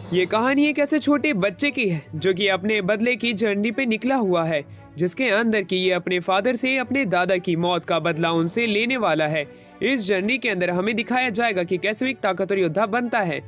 ये कहानी एक ऐसे छोटे बच्चे की है जो कि अपने बदले की जर्नी पे निकला हुआ है, जिसके अंदर की ये अपने फादर से अपने दादा की मौत का बदला उनसे लेने वाला है। इस जर्नी के अंदर हमें दिखाया जाएगा कि कैसे वो एक ताकतवर योद्धा बनता है।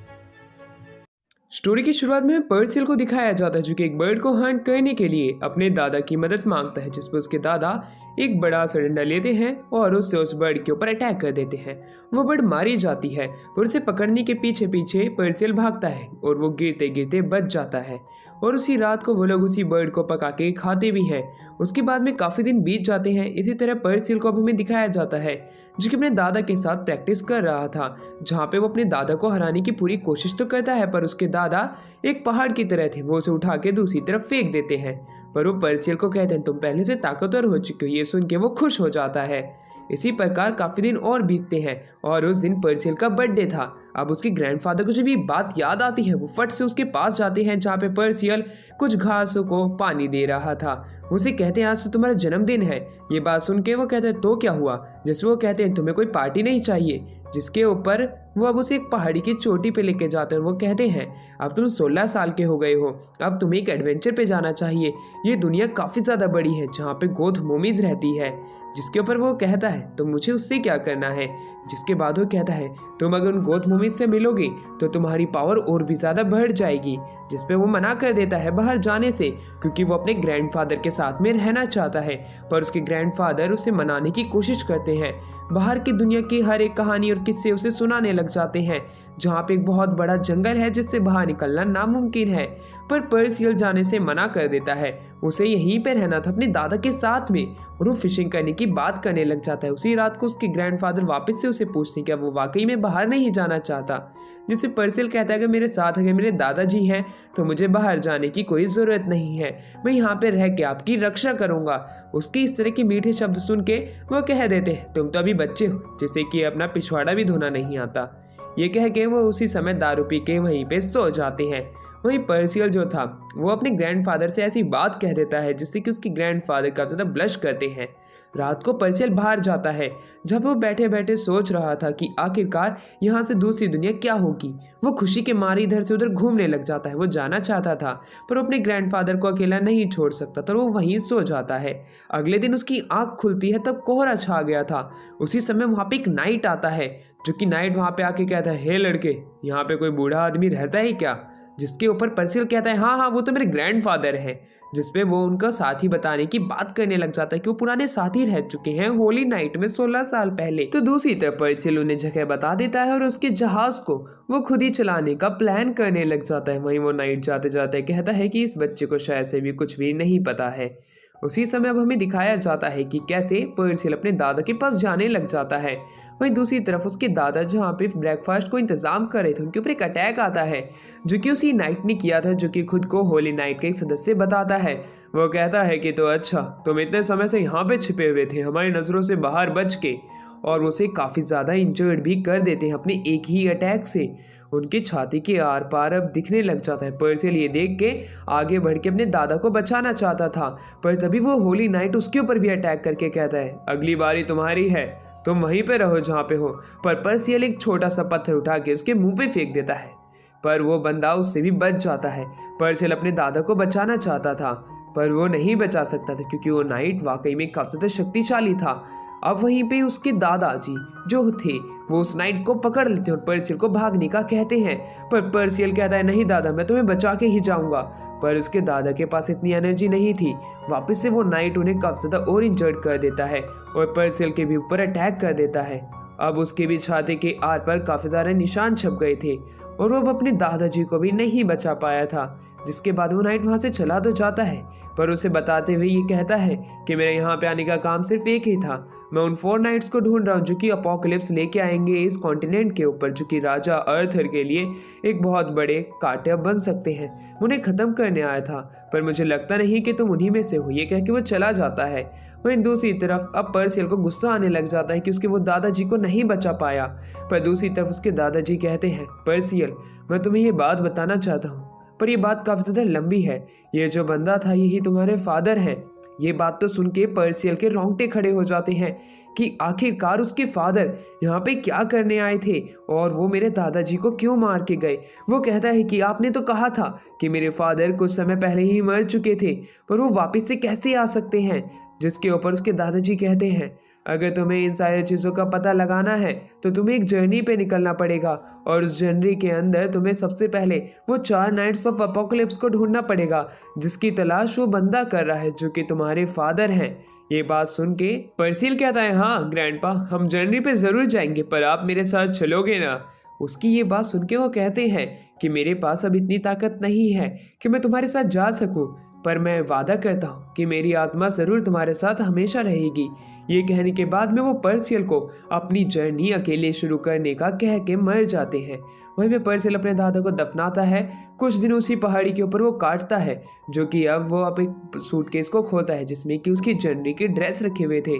स्टोरी की शुरुआत में पर्सिल को दिखाया जाता है जो कि एक बर्ड को हंट करने के लिए अपने दादा की मदद मांगता है, जिस पर उसके दादा एक बड़ा सा डंडा लेते हैं और उससे उस बर्ड के ऊपर अटैक कर देते हैं। वो बर्ड मारी जाती है और उसे पकड़ने के पीछे पीछे पर्सिल भागता है और वो गिरते गिरते बच जाता है। और उसी रात को वो लोग उसी बर्ड को पका के खाते भी हैं। उसके बाद में काफ़ी दिन बीत जाते हैं। इसी तरह पर्सिल को अब हमें दिखाया जाता है जो कि अपने दादा के साथ प्रैक्टिस कर रहा था, जहाँ पे वो अपने दादा को हराने की पूरी कोशिश तो करता है, पर उसके दादा एक पहाड़ की तरह थे। वो उसे उठा के दूसरी तरफ फेंक देते हैं, पर वो पर्सिल को कहते हैं तुम पहले से ताकतवर हो चुके हो। ये सुन के वो खुश हो जाता है। इसी प्रकार काफ़ी दिन और बीतते हैं और उस दिन पर्सिल का बर्थडे था। अब उसके ग्रैंडफादर को जब ये बात याद आती है, वो फट से उसके पास जाते हैं जहाँ पे पर्सिल कुछ घासों को पानी दे रहा था। उसे कहते हैं आज तो तुम्हारा जन्मदिन है। ये बात सुन के वो कहते हैं तो क्या हुआ, जिसमें वो कहते हैं तुम्हें कोई पार्टी नहीं चाहिए। जिसके ऊपर वो अब उसे एक पहाड़ी की चोटी पे लेके जाते हैं। वो कहते हैं अब तुम 16 साल के हो गए हो, अब तुम्हें एक एडवेंचर पे जाना चाहिए। ये दुनिया काफ़ी ज़्यादा बड़ी है जहाँ पे गोथ मोमीज रहती है। जिसके ऊपर वो कहता है तो मुझे उससे क्या करना है। जिसके बाद वो कहता है तुम अगर उन गोथ मोमीज से मिलोगे तो तुम्हारी पावर और भी ज़्यादा बढ़ जाएगी। जिस पे वो मना कर देता है बाहर जाने से, क्योंकि वो अपने ग्रैंडफादर के साथ में रहना चाहता है। पर उसके ग्रैंडफादर उसे मनाने की कोशिश करते हैं। बाहर की दुनिया की हर एक कहानी और किस्से उसे सुनाने लग जाते हैं, जहाँ पे एक बहुत बड़ा जंगल है जिससे बाहर निकलना नामुमकिन है। पर पर्सिल जाने से मना कर देता है। उसे यहीं पे रहना था अपने दादा के साथ में, और वो फिशिंग करने की बात करने लग जाता है। उसी रात को उसके ग्रैंडफादर वापस से उसे पूछते हैं कि अब वो वाकई में बाहर नहीं जाना चाहता। जिससे पर्सिल कहता है कि मेरे साथ अगर मेरे दादाजी हैं तो मुझे बाहर जाने की कोई ज़रूरत नहीं है, मैं यहाँ पे रह के आपकी रक्षा करूँगा। उसके इस तरह के मीठे शब्द सुन के वो कह देते हैं तुम तो अभी बच्चे हो, जैसे कि अपना पिछवाड़ा भी धोना नहीं आता। ये कह के वो उसी समय दारू पी के वहीं पे सो जाते हैं। वहीं पर्सिल जो था वो अपने ग्रैंडफादर से ऐसी बात कह देता है जिससे कि उसके ग्रैंडफादर काफ़ी ज़्यादा ब्लश करते हैं। रात को पर्सिल बाहर जाता है, जब वो बैठे बैठे सोच रहा था कि आखिरकार यहाँ से दूसरी दुनिया क्या होगी। वो खुशी के मारे इधर से उधर घूमने लग जाता है। वो जाना चाहता था पर अपने ग्रैंडफादर को अकेला नहीं छोड़ सकता था, वो वहीं सो जाता है। अगले दिन उसकी आँख खुलती है तब कोहरा छा गया था। उसी समय वहाँ पे एक नाइट आता है, जो कि नाइट वहाँ पे आके कहता है हे लड़के, यहाँ पे कोई बूढ़ा आदमी रहता है क्या। जिसके ऊपर पर्सिल कहता है हाँ हाँ वो तो मेरे ग्रैंडफादर हैं। जिसपे वो उनका साथी बताने की बात करने लग जाता है कि वो पुराने साथी रह चुके हैं होली नाइट में 16 साल पहले। तो दूसरी तरफ पर्सिल उन्हें जगह बता देता है और उसके जहाज को वो खुद ही चलाने का प्लान करने लग जाता है। वहीं वो नाइट जाते जाते कहता है कि इस बच्चे को शायद से भी कुछ भी नहीं पता है। उसी समय अब हमें दिखाया जाता है कि कैसे पर्सिल अपने दादा के पास जाने लग जाता है। वहीं दूसरी तरफ उसके दादा जहाँ पे ब्रेकफास्ट को इंतज़ाम कर रहे थे, उनके ऊपर एक अटैक आता है जो कि उसी नाइट ने किया था, जो कि खुद को होली नाइट का एक सदस्य बताता है। वो कहता है कि तो अच्छा तुम इतने समय से यहाँ पे छिपे हुए थे हमारी नज़रों से बाहर बच के, और उसे काफ़ी ज़्यादा इंजर्ड भी कर देते हैं अपने एक ही अटैक से। उनकी छाती के आर पार अब दिखने लग जाता है। पर्सिल ये देख के आगे बढ़ के अपने दादा को बचाना चाहता था, पर तभी वो होली नाइट उसके ऊपर भी अटैक करके कहता है अगली बारी तुम्हारी है, तुम वहीं पे रहो जहाँ पे हो। पर पर्सिल एक छोटा सा पत्थर उठा के उसके मुंह पे फेंक देता है, पर वो बंदा उससे भी बच जाता है। पर्सिल अपने दादा को बचाना चाहता था पर वो नहीं बचा सकता था, क्योंकि वो नाइट वाकई में काफ़ी ज़्यादा शक्तिशाली था। अब वहीं पे उसके दादाजी जो थे वो उस नाइट को पकड़ लेते हैं और पर्सिल को भागने का कहते हैं। पर पर्सिल कहता है नहीं दादा मैं तुम्हें बचा के ही जाऊंगा। पर उसके दादा के पास इतनी एनर्जी नहीं थी। वापस से वो नाइट उन्हें काफ़ी ज़्यादा और इंजर्ड कर देता है और पर्सिल के भी ऊपर अटैक कर देता है। अब उसके भी छाती के आर पर काफ़ी सारे निशान छप गए थे और वो अब अपने दादाजी को भी नहीं बचा पाया था। जिसके बाद वो नाइट वहाँ से चला तो जाता है, पर उसे बताते हुए ये कहता है कि मेरे यहाँ पे आने का काम सिर्फ एक ही था। मैं उन 4 नाइट्स को ढूंढ रहा हूँ जो कि अपोकलिप्स लेके आएंगे इस कॉन्टिनेंट के ऊपर, जो कि राजा अर्थर के लिए एक बहुत बड़े कांटे बन सकते हैं। मैं उन्हें ख़त्म करने आया था, पर मुझे लगता नहीं कि तुम उन्हीं में से हो। ये कह के वो चला जाता है। वहीं दूसरी तरफ अब पर्सिल को गुस्सा आने लग जाता है कि उसके वो दादाजी को नहीं बचा पाया। पर दूसरी तरफ उसके दादाजी कहते हैं पर्सिल मैं तुम्हें ये बात बताना चाहता हूँ, पर ये बात काफ़ी ज़्यादा लंबी है। ये जो बंदा था यही तुम्हारे फादर हैं। ये बात तो सुन के पर्सियल के रोंगटे खड़े हो जाते हैं कि आखिरकार उसके फादर यहाँ पे क्या करने आए थे और वो मेरे दादाजी को क्यों मार के गए। वो कहता है कि आपने तो कहा था कि मेरे फादर कुछ समय पहले ही मर चुके थे, पर वो वापस से कैसे आ सकते हैं। जिसके ऊपर उसके दादाजी कहते हैं, अगर तुम्हें इन सारी चीज़ों का पता लगाना है तो तुम्हें एक जर्नी पे निकलना पड़ेगा और उस जर्नी के अंदर तुम्हें सबसे पहले वो 4 नाइट्स ऑफ अपोकलिप्स को ढूंढना पड़ेगा जिसकी तलाश वो बंदा कर रहा है जो कि तुम्हारे फादर हैं। ये बात सुन के पर्सियल कहता है, हाँ ग्रैंडपा, हम जर्नी पे ज़रूर जाएंगे, पर आप मेरे साथ चलोगे ना। उसकी ये बात सुन के वो कहते हैं कि मेरे पास अब इतनी ताकत नहीं है कि मैं तुम्हारे साथ जा सकूं, पर मैं वादा करता हूँ कि मेरी आत्मा ज़रूर तुम्हारे साथ हमेशा रहेगी। ये कहने के बाद में वो पर्सियल को अपनी जर्नी अकेले शुरू करने का कह के मर जाते हैं। वहीं पे पर्सियल अपने दादा को दफनाता है। कुछ दिन उसी पहाड़ी के ऊपर वो काटता है, जो कि अब एक सूटकेस को खोलता है जिसमें कि उसकी जर्नी के ड्रेस रखे हुए थे।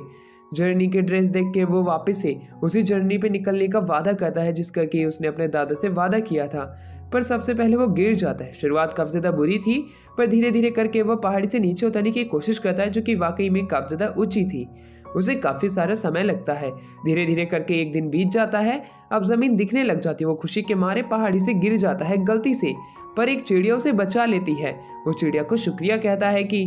जर्नी के ड्रेस देख के वो वापस से उसी जर्नी पे निकलने का वादा करता है जिसका कि उसने अपने दादा से वादा किया था। पर सबसे पहले वो गिर जाता है। शुरुआत काफ़ी ज़्यादा बुरी थी, पर धीरे धीरे करके वो पहाड़ी से नीचे उतरने की कोशिश करता है, जो कि वाकई में काफ़ी ज़्यादा ऊंची थी। उसे काफ़ी सारा समय लगता है। धीरे धीरे करके एक दिन बीत जाता है। अब ज़मीन दिखने लग जाती है। वो खुशी के मारे पहाड़ी से गिर जाता है गलती से, पर एक चिड़िया उसे बचा लेती है। वो चिड़िया को शुक्रिया कहता है कि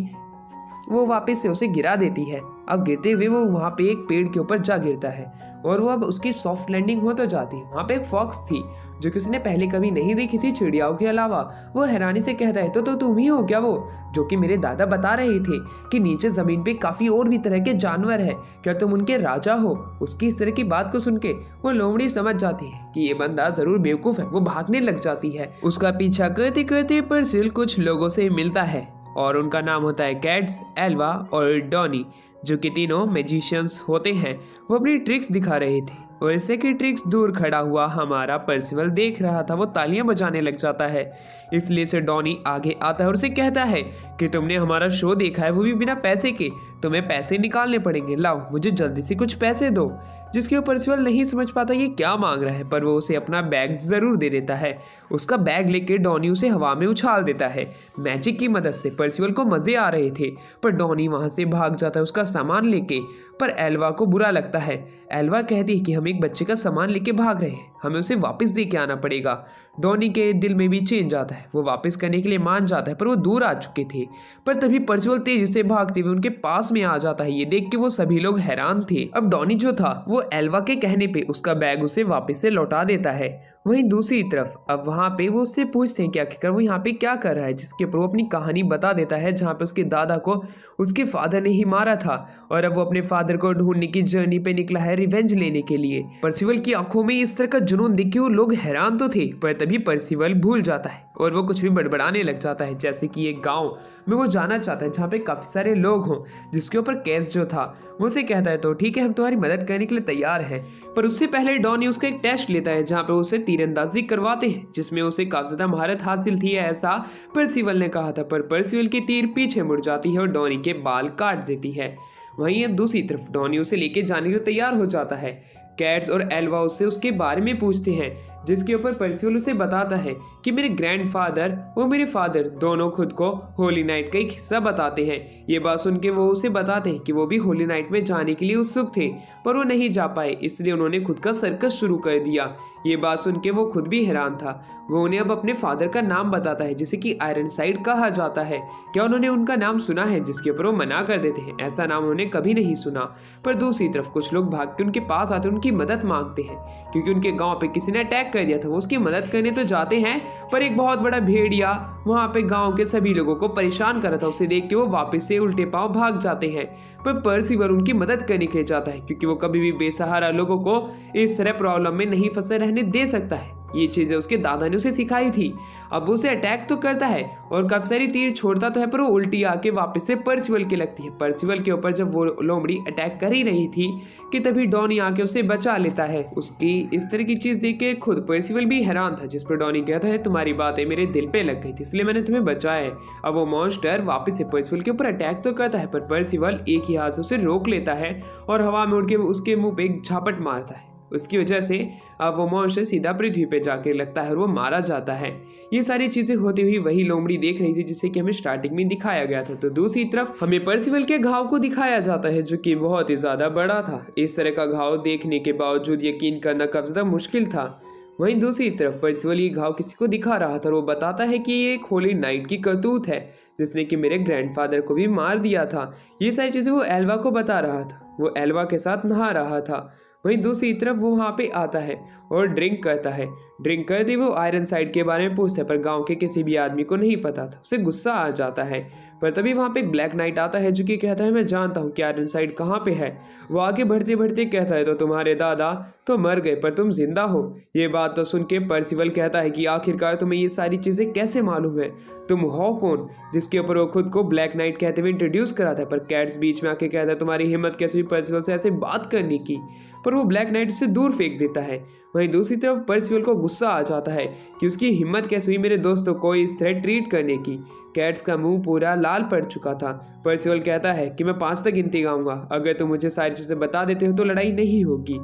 वो वापस से उसे गिरा देती है। अब गिरते हुए वो वहाँ पे एक पेड़ के ऊपर जा गिरता है और वो अब उसकी सॉफ्ट लैंडिंग हो तो जाती है। वहाँ पे एक फॉक्स थी जो कि उसने पहले कभी नहीं देखी थी चिड़ियाओं के अलावा। वो हैरानी से कहता है, तो तुम ही हो क्या वो जो कि मेरे दादा बता रहे थे कि नीचे ज़मीन पे काफ़ी और भी तरह के जानवर हैं, क्या तुम उनके राजा हो। उसकी इस तरह की बात को सुन के वो लोमड़ी समझ जाती है कि ये बंदा ज़रूर बेवकूफ़ है। वो भागने लग जाती है। उसका पीछा करते करते पर्सियल कुछ लोगों से मिलता है और उनका नाम होता है कैट्स, एल्वा और डॉनी, जो कि तीनों मैजिशियंस होते हैं। वो अपनी ट्रिक्स दिखा रहे थे और इससे कि ट्रिक्स दूर खड़ा हुआ हमारा पर्सिवल देख रहा था। वो तालियां बजाने लग जाता है। इसलिए से डॉनी आगे आता है और उसे कहता है कि तुमने हमारा शो देखा है, वो भी बिना पैसे के। तुम्हें पैसे निकालने पड़ेंगे, लाओ मुझे जल्दी से कुछ पैसे दो। जिसके ऊपर पर्सिवल नहीं समझ पाता ये क्या मांग रहा है, पर वो उसे अपना बैग ज़रूर दे देता है। उसका बैग लेके डॉनी उसे हवा में उछाल देता है। मैजिक की मदद से पर्सिवल को मज़े आ रहे थे, पर डॉनी वहाँ से भाग जाता है उसका सामान लेके। पर एल्वा को बुरा लगता है। एल्वा कहती है कि हम एक बच्चे का सामान लेके भाग रहे हैं, हमें उसे वापस दे के आना पड़ेगा। डॉनी के दिल में भी चेंज आता है। वो वापस करने के लिए मान जाता है, पर वो दूर आ चुके थे। पर तभी पर्सिवल तेजी से भागते हुए उनके पास में आ जाता है। ये देख के वो सभी लोग हैरान थे। अब डॉनी जो था वो एल्वा के कहने पे उसका बैग उसे वापस से लौटा देता है। वहीं दूसरी तरफ अब वहाँ पे वो उससे पूछते हैं कि आखिरकार वो यहाँ पे क्या कर रहा है, जिसके ऊपर वो अपनी कहानी बता देता है जहाँ पे उसके दादा को उसके फादर ने ही मारा था और अब वो अपने फादर को ढूंढने की जर्नी पे निकला है रिवेंज लेने के लिए। पर्सिवल की आंखों में इस तरह का जुनून देख के वो लोग हैरान तो थे, पर तभी पर्सिवल भूल जाता है और वो कुछ भी बड़बड़ाने लग जाता है, जैसे कि एक गाँव में वो जाना चाहता है जहाँ पे काफ़ी सारे लोग हों। जिसके ऊपर केस जो था वो उसे कहता है, तो ठीक है हम तुम्हारी मदद करने के लिए तैयार हैं। पर उससे पहले डॉनी उसका एक टेस्ट लेता है जहाँ पे उसे तीरंदाजी करवाते हैं, जिसमें उसे काफ़ी ज़्यादा महारत हासिल थी ऐसा पर्सिवल ने कहा था। पर पर्सिवल की तीर पीछे मुड़ जाती है और डॉनी के बाल काट देती है। वहीं अब दूसरी तरफ डॉनी उसे लेके जाने के लिए तैयार हो जाता है। कैट्स और एल्वा उससे उसके बारे में पूछते हैं, जिसके ऊपर पर्सिवल उसे बताता है कि मेरे ग्रैंडफादर और मेरे फादर दोनों खुद को होली नाइट का एक हिस्सा बताते हैं। ये बात सुन के वो उसे बताते हैं कि वो भी होली नाइट में जाने के लिए उत्सुक थे, पर वो नहीं जा पाए, इसलिए उन्होंने खुद का सर्कस शुरू कर दिया। ये बात सुन के वो खुद भी हैरान था। वो उन्हें अब अपने फादर का नाम बताता है जिसे कि आयरनसाइड कहा जाता है। क्या उन्होंने उनका नाम सुना है, जिसके ऊपर वो मना कर देते हैं, ऐसा नाम उन्होंने कभी नहीं सुना। पर दूसरी तरफ कुछ लोग भाग के उनके पास आते उनकी मदद मांगते हैं, क्योंकि उनके गाँव पे किसी ने अटैक कर दिया था। वो उसकी मदद करने तो जाते हैं, पर एक बहुत बड़ा भेड़िया वहाँ पे गांव के सभी लोगों को परेशान कर रहा था। उसे देख के वो वापस से उल्टे पांव भाग जाते हैं। पर पर्सिवल उनकी मदद करने के लिए जाता है, क्योंकि वो कभी भी बेसहारा लोगों को इस तरह प्रॉब्लम में नहीं फंसे रहने दे सकता है। ये चीज़ें उसके दादा ने उसे सिखाई थी। अब वो उसे अटैक तो करता है और काफ़ी सारी तीर छोड़ता तो है, पर वो उल्टी आके वापस से पर्सिवल के लगती है। पर्सिवल के ऊपर जब वो लोमड़ी अटैक कर ही रही थी कि तभी डॉनी आके उसे बचा लेता है। उसकी इस तरह की चीज़ देख के खुद पर्सिवल भी हैरान था, जिस पर डॉनी कहता है तुम्हारी बातें मेरे दिल पे लग गई थी, इसलिए मैंने तुम्हें बचाया है। अब वो मॉन्स्टर वापस से पर्सिवल के ऊपर अटैक तो करता है, पर पर्सिवल एक ही हाथ से उसे रोक लेता है और हवा में उड़ के उसके मुंह पे एक झापट मारता है। उसकी वजह से अब वो मॉन्स्टर सीधा पृथ्वी पे जाके लगता है और वो मारा जाता है। ये सारी चीजें होती हुई वही लोमड़ी देख रही थी जिसे कि हमें स्टार्टिंग में दिखाया गया था। तो दूसरी तरफ हमें पर्सिवल के घाव को दिखाया जाता है जो कि बहुत ही ज्यादा बड़ा था। इस तरह का घाव देखने के बावजूद यकीन करना काफी ज्यादा मुश्किल था। वहीं दूसरी तरफ पर्सिवल ये घाव किसी को दिखा रहा था और वो बताता है कि ये एक होली नाइट की करतूत है जिसने कि मेरे ग्रैंडफादर को भी मार दिया था। ये सारी चीज़ें वो एल्वा को बता रहा था। वो एल्वा के साथ नहा रहा था। वहीं दूसरी तरफ वो वहाँ पे आता है और ड्रिंक करता है। ड्रिंक करते वो आयरन साइड के बारे में पूछता है पर गांव के किसी भी आदमी को नहीं पता था। उसे गुस्सा आ जाता है पर तभी वहाँ पे एक ब्लैक नाइट आता है जो कि कहता है मैं जानता हूँ कि आयरन साइड कहाँ पे है। वो आगे बढ़ते बढ़ते कहता है तो तुम्हारे दादा तो मर गए पर तुम जिंदा हो। ये बात तो सुन के पर्सिवल कहता है कि आखिरकार तुम्हें ये सारी चीज़ें कैसे मालूम है, तुम हो कौन, जिसके ऊपर वो खुद को ब्लैक नाइट कहते हुए इंट्रोड्यूस कराता है। पर कैट्स बीच में आके कहता है तुम्हारी हिम्मत कैसे हुई पर्सिवल से ऐसे बात करने की, पर वो ब्लैक नाइट से दूर फेंक देता है। वहीं दूसरी तरफ पर्सिवल को गुस्सा आ जाता है कि उसकी हिम्मत कैसे हुई मेरे दोस्तों को इस तरह ट्रीट करने की। कैट्स का मुंह पूरा लाल पड़ चुका था। पर्सिवल कहता है कि मैं 5 तक गिनती गाऊंगा, अगर तुम मुझे सारी चीज़ें बता देते हो तो लड़ाई नहीं होगी।